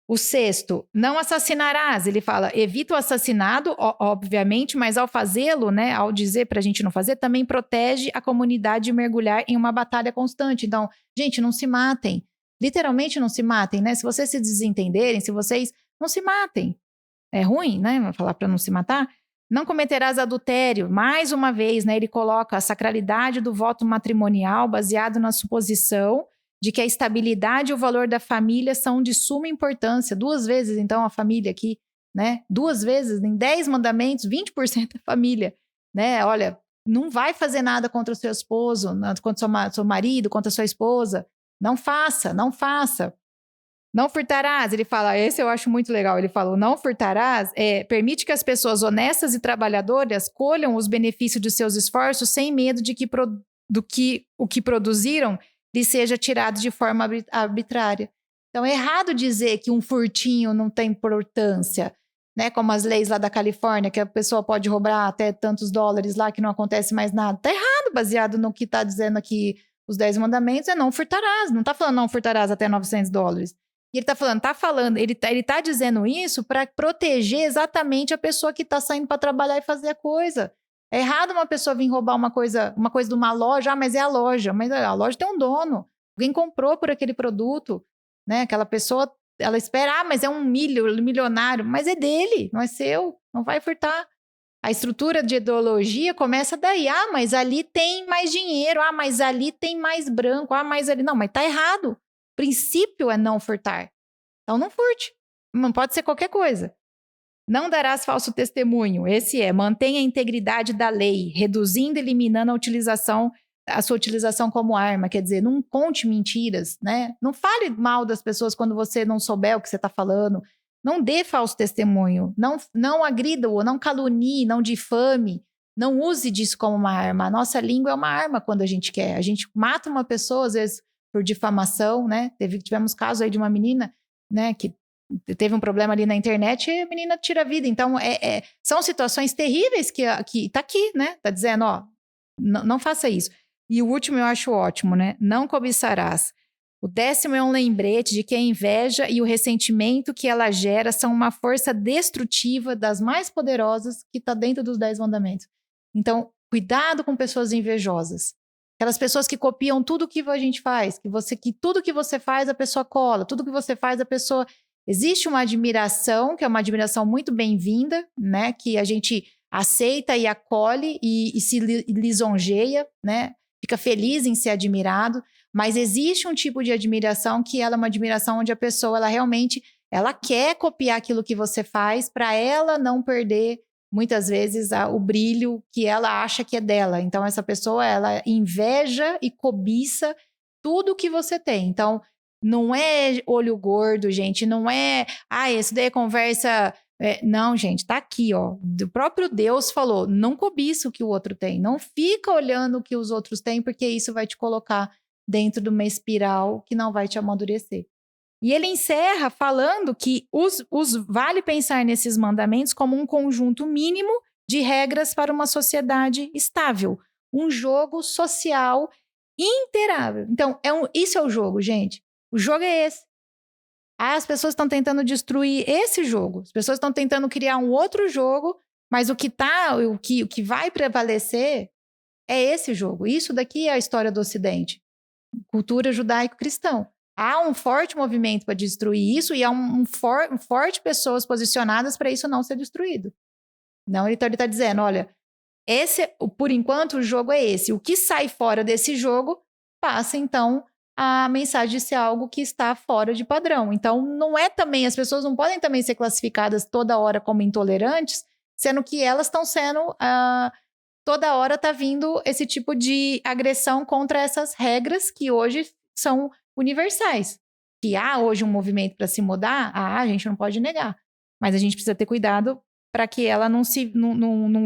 O sexto, não assassinarás. Ele fala, evita o assassinato, obviamente, mas ao fazê-lo, né, ao dizer para a gente não fazer, também protege a comunidade de mergulhar em uma batalha constante. Então, gente, não se matem. Literalmente não se matem, né? Se vocês se desentenderem, se vocês não se matem. É ruim, né? Falar para não se matar. Não cometerás adultério. Mais uma vez, né? Ele coloca a sacralidade do voto matrimonial baseado na suposição de que a estabilidade e o valor da família são de suma importância. 2 vezes, então, a família aqui, né? 2 vezes, em 10 mandamentos, 20% é família, né? Olha, não vai fazer nada contra o seu esposo, contra o seu marido, contra a sua esposa. Não faça, não faça. Não furtarás, ele fala, esse eu acho muito legal, ele falou, não furtarás, permite que as pessoas honestas e trabalhadoras colham os benefícios de seus esforços sem medo de que o que produziram lhe seja tirado de forma arbitrária. Então, é errado dizer que um furtinho não tem importância, né? Como as leis lá da Califórnia, que a pessoa pode roubar até tantos dólares lá que não acontece mais nada. Está errado, baseado no que está dizendo aqui os 10 mandamentos, não furtarás. Não está falando não furtarás até $900. E ele está falando, ele tá dizendo isso para proteger exatamente a pessoa que está saindo para trabalhar e fazer a coisa. É errado uma pessoa vir roubar uma coisa de uma loja, mas é a loja. Mas a loja tem um dono. Alguém comprou por aquele produto, né? Aquela pessoa, ela espera, mas é um milionário. Mas é dele, não é seu. Não vai furtar. A estrutura de ideologia começa daí. Mas ali tem mais dinheiro. Mas ali tem mais branco. Mas ali... Não, mas tá errado. O princípio é não furtar. Então não furte. Não pode ser qualquer coisa. Não darás falso testemunho. Esse mantenha a integridade da lei, reduzindo e eliminando a sua utilização como arma. Quer dizer, não conte mentiras, né? Não fale mal das pessoas quando você não souber o que você está falando. Não dê falso testemunho. Não agrida-o, não calunie, não difame. Não use disso como uma arma. A nossa língua é uma arma quando a gente quer. A gente mata uma pessoa, às vezes, por difamação, né? Tivemos caso aí de uma menina, né, que teve um problema ali na internet e a menina tira a vida. Então, são situações terríveis que tá aqui, né? Tá dizendo, ó, não faça isso. E o último eu acho ótimo, né? Não cobiçarás. O 10º é um lembrete de que a inveja e o ressentimento que ela gera são uma força destrutiva das mais poderosas que está dentro dos 10 mandamentos. Então, cuidado com pessoas invejosas. Aquelas pessoas que copiam tudo que a gente faz, que tudo que você faz a pessoa cola, tudo que você faz a pessoa... Existe uma admiração, que é uma admiração muito bem-vinda, né? Que a gente aceita e acolhe e se lisonjeia, né? Fica feliz em ser admirado, mas existe um tipo de admiração que ela é uma admiração onde a pessoa, ela realmente, ela quer copiar aquilo que você faz para ela não perder, muitas vezes, o brilho que ela acha que é dela. Então, essa pessoa, ela inveja e cobiça tudo que você tem. Então, não é olho gordo, gente, não é, isso daí é conversa... não, gente, tá aqui, ó. O próprio Deus falou, não cobiça o que o outro tem, não fica olhando o que os outros têm, porque isso vai te colocar dentro de uma espiral que não vai te amadurecer. E ele encerra falando que vale pensar nesses mandamentos como um conjunto mínimo de regras para uma sociedade estável, um jogo social interável. Então, isso é o jogo, gente. O jogo é esse. As pessoas estão tentando destruir esse jogo. As pessoas estão tentando criar um outro jogo, mas o que vai prevalecer é esse jogo. Isso daqui é a história do Ocidente. Cultura judaico-cristã. Há um forte movimento para destruir isso e há forte pessoas posicionadas para isso não ser destruído. Não, então ele está dizendo, olha, por enquanto o jogo é esse. O que sai fora desse jogo passa, então, a mensagem de ser algo que está fora de padrão. Então, não é também, as pessoas não podem também ser classificadas toda hora como intolerantes, sendo que elas estão sendo, toda hora está vindo esse tipo de agressão contra essas regras que hoje são universais. Que há hoje um movimento para se mudar, a gente não pode negar. Mas a gente precisa ter cuidado para que ela não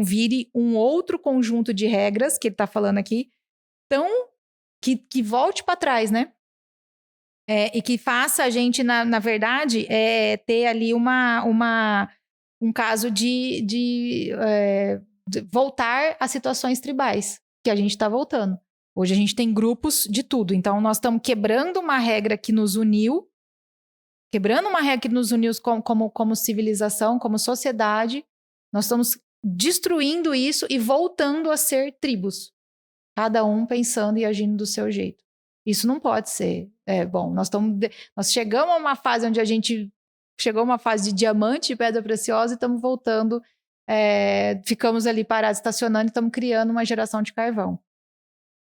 vire um outro conjunto de regras, que ele está falando aqui, que volte para trás, né? E que faça a gente, na verdade, ter ali um caso de voltar a situações tribais, que a gente está voltando. Hoje a gente tem grupos de tudo, então nós estamos quebrando uma regra que nos uniu, como civilização, como sociedade, nós estamos destruindo isso e voltando a ser tribos. Cada um pensando e agindo do seu jeito. Isso não pode ser. Bom, nós chegamos a uma fase onde a gente chegou a uma fase de diamante, de pedra preciosa, e estamos voltando, ficamos ali parados, estacionando, e estamos criando uma geração de carvão.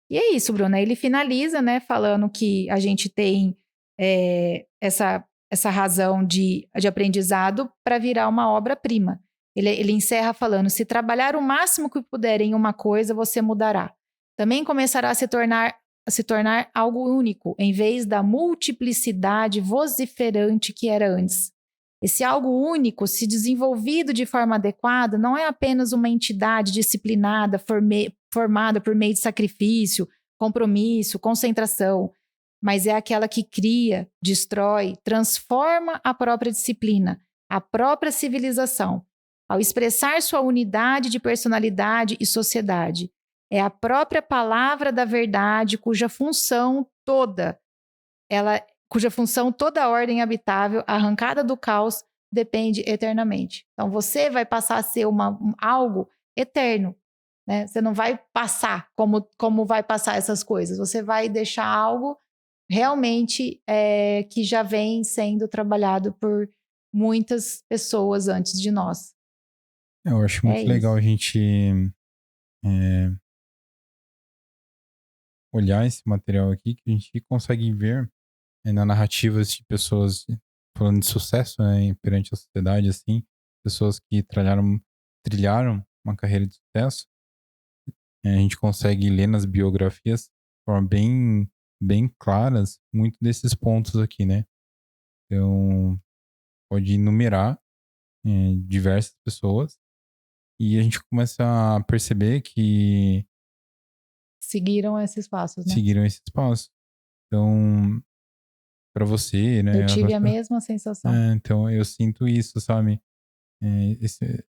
E é isso, Bruna. Ele finaliza, né, falando que a gente tem essa razão de aprendizado para virar uma obra-prima. Ele encerra falando, se trabalhar o máximo que puder em uma coisa, você mudará. Também começará a se tornar algo único, em vez da multiplicidade vociferante que era antes. Esse algo único, se desenvolvido de forma adequada, não é apenas uma entidade disciplinada, formada por meio de sacrifício, compromisso, concentração, mas é aquela que cria, destrói, transforma a própria disciplina, a própria civilização, ao expressar sua unidade de personalidade e sociedade. É a própria palavra da verdade cuja função toda a ordem habitável, arrancada do caos, depende eternamente. Então, você vai passar a ser algo eterno, né? Você não vai passar como vai passar essas coisas. Você vai deixar algo realmente que já vem sendo trabalhado por muitas pessoas antes de nós. Eu acho muito legal a gente olhar esse material aqui, que a gente consegue ver na narrativas de pessoas falando de sucesso, né, perante a sociedade, assim, pessoas que trilharam uma carreira de sucesso. A gente consegue ler nas biografias de forma bem, bem claras muito desses pontos aqui, né? Então, pode enumerar diversas pessoas e a gente começa a perceber que seguiram esses passos, né? Seguiram esses passos. Então, para você, Eu né? tive a mesma sensação. Então eu sinto isso, sabe?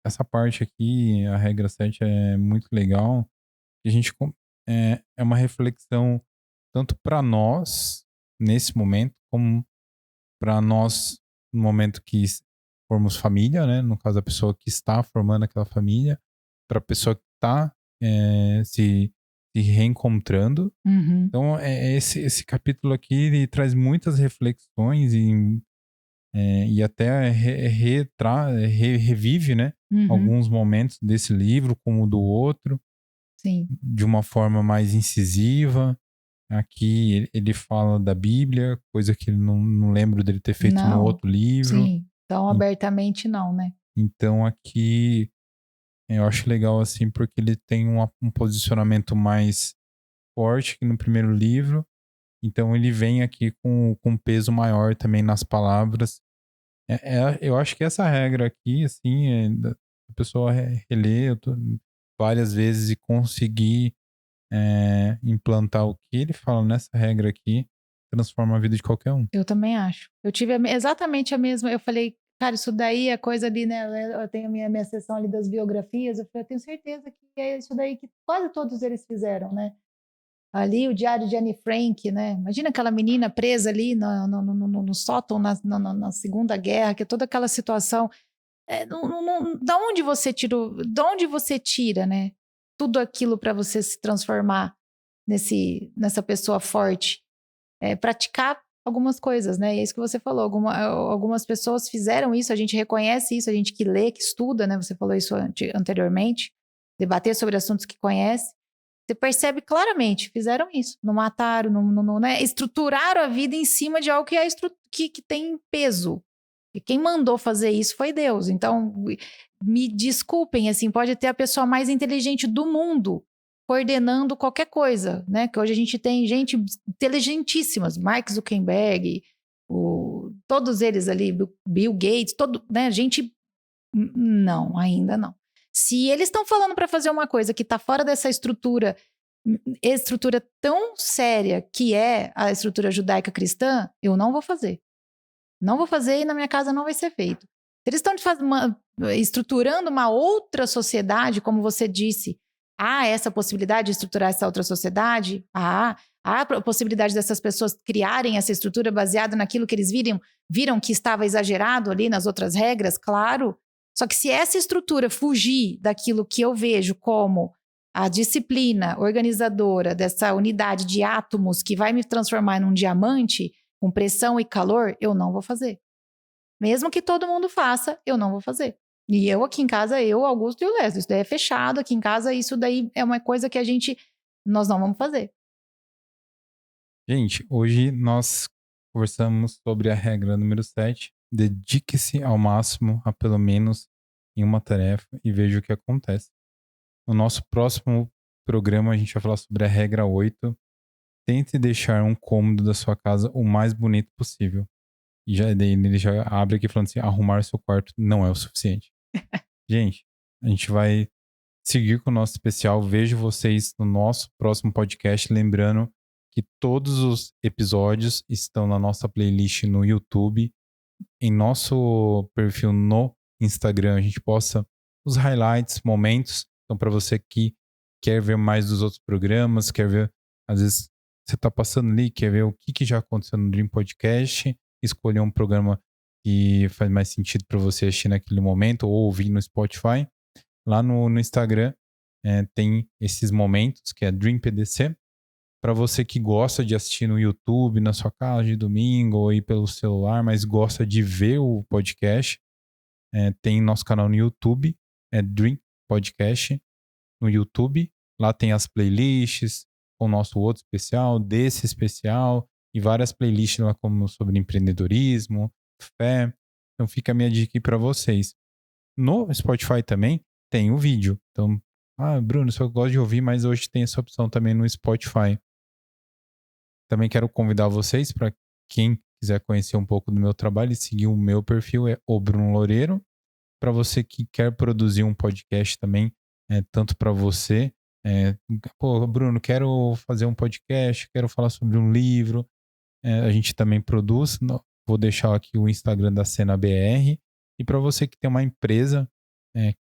Essa parte aqui, a regra 7 é muito legal. A gente é uma reflexão tanto para nós nesse momento, como para nós no momento que formos família, né? No caso, a pessoa que está formando aquela família, para a pessoa que está se reencontrando. Uhum. Então, esse capítulo aqui ele traz muitas reflexões e até revive, né? Uhum. Alguns momentos desse livro, como o do outro, Sim. de uma forma mais incisiva. Aqui ele fala da Bíblia, coisa que ele não lembro dele ter feito no Não. outro livro. Sim. Tão En- abertamente não, né? Então aqui eu acho legal assim, porque ele tem um posicionamento mais forte que no primeiro livro. Então ele vem aqui com um peso maior também nas palavras. Eu acho que essa regra aqui, assim, a pessoa reler várias vezes e conseguir implantar o que ele fala nessa regra aqui, transforma a vida de qualquer um. Eu também acho. Eu tive exatamente a mesma. Eu falei, cara, isso daí é coisa ali, né? Eu tenho a minha sessão ali das biografias. Eu falei, eu tenho certeza que é isso daí que quase todos eles fizeram, né? Ali o diário de Anne Frank, né? Imagina aquela menina presa ali no sótão na Segunda Guerra, que é toda aquela situação. Da onde você tirou? Da onde você tira, né? Tudo aquilo para você se transformar nessa pessoa forte. Praticar algumas coisas, né? E é isso que você falou. Algumas pessoas fizeram isso, a gente reconhece isso, a gente que lê, que estuda, né? Você falou isso anteriormente. Debater sobre assuntos que conhece. Você percebe claramente, fizeram isso. Não mataram, né? Estruturaram a vida em cima de algo que tem peso. E quem mandou fazer isso foi Deus. Então, me desculpem, assim, pode ter a pessoa mais inteligente do mundo coordenando qualquer coisa, né? Que hoje a gente tem gente inteligentíssimas, Mark Zuckerberg, todos eles ali, Bill Gates, todo, né? Gente, não, ainda não. Se eles estão falando para fazer uma coisa que está fora dessa estrutura tão séria que é a estrutura judaica cristã, eu não vou fazer. Não vou fazer e na minha casa não vai ser feito. Eles estão estruturando uma outra sociedade, como você disse. Há essa possibilidade de estruturar essa outra sociedade? Há a possibilidade dessas pessoas criarem essa estrutura baseada naquilo que eles viram que estava exagerado ali nas outras regras? Claro. Só que se essa estrutura fugir daquilo que eu vejo como a disciplina organizadora dessa unidade de átomos que vai me transformar num diamante, com pressão e calor, eu não vou fazer. Mesmo que todo mundo faça, eu não vou fazer. E eu aqui em casa, eu, Augusto e o Leslie, isso daí é fechado aqui em casa, isso daí é uma coisa que nós não vamos fazer. Gente, hoje nós conversamos sobre a regra número 7. Dedique-se ao máximo a pelo menos em uma tarefa e veja o que acontece. No nosso próximo programa, a gente vai falar sobre a regra 8. Tente deixar um cômodo da sua casa o mais bonito possível. E daí ele já abre aqui falando assim: arrumar seu quarto não é o suficiente. Gente, a gente vai seguir com o nosso especial. Vejo vocês no nosso próximo podcast. Lembrando que todos os episódios estão na nossa playlist no YouTube, em nosso perfil no Instagram. A gente posta os highlights, momentos. Então, para você que quer ver mais dos outros programas, quer ver, às vezes você está passando ali, quer ver o que já aconteceu no Dream Podcast, escolher um programa que faz mais sentido para você assistir naquele momento ou ouvir no Spotify. Lá no Instagram tem esses momentos, que é Dream PDC. Para você que gosta de assistir no YouTube, na sua casa de domingo ou aí pelo celular, mas gosta de ver o podcast, tem nosso canal no YouTube, é Dream Podcast no YouTube. Lá tem as playlists com o nosso outro especial, desse especial e várias playlists lá como sobre empreendedorismo, fé. Então fica a minha dica para vocês. No Spotify também tem o vídeo. Então, Bruno, só gosto de ouvir, mas hoje tem essa opção também no Spotify. Também quero convidar vocês para quem quiser conhecer um pouco do meu trabalho e seguir o meu perfil, é o Bruno Loureiro. Para você que quer produzir um podcast também, tanto para você, Bruno, quero fazer um podcast, quero falar sobre um livro, A gente também produz. Vou deixar aqui o Instagram da Cena BR. E para você que tem uma empresa,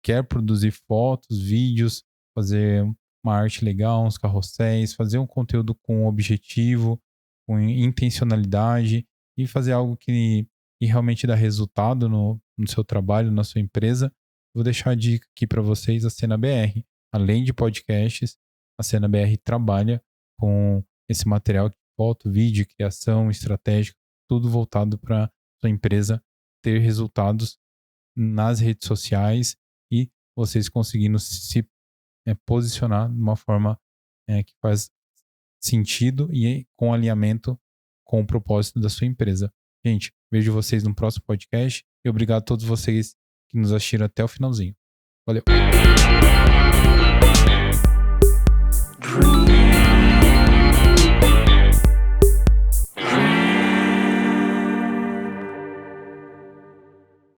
quer produzir fotos, vídeos, fazer uma arte legal, uns carrosséis, fazer um conteúdo com objetivo, com intencionalidade e fazer algo que realmente dá resultado no seu trabalho, na sua empresa, vou deixar a dica aqui para vocês, a Cena BR. Além de podcasts, a Cena BR trabalha com esse material de foto, vídeo, criação, estratégica, tudo voltado para sua empresa ter resultados nas redes sociais e vocês conseguindo se posicionar de uma forma que faz sentido e com alinhamento com o propósito da sua empresa. Gente, vejo vocês no próximo podcast e obrigado a todos vocês que nos assistiram até o finalzinho. Valeu!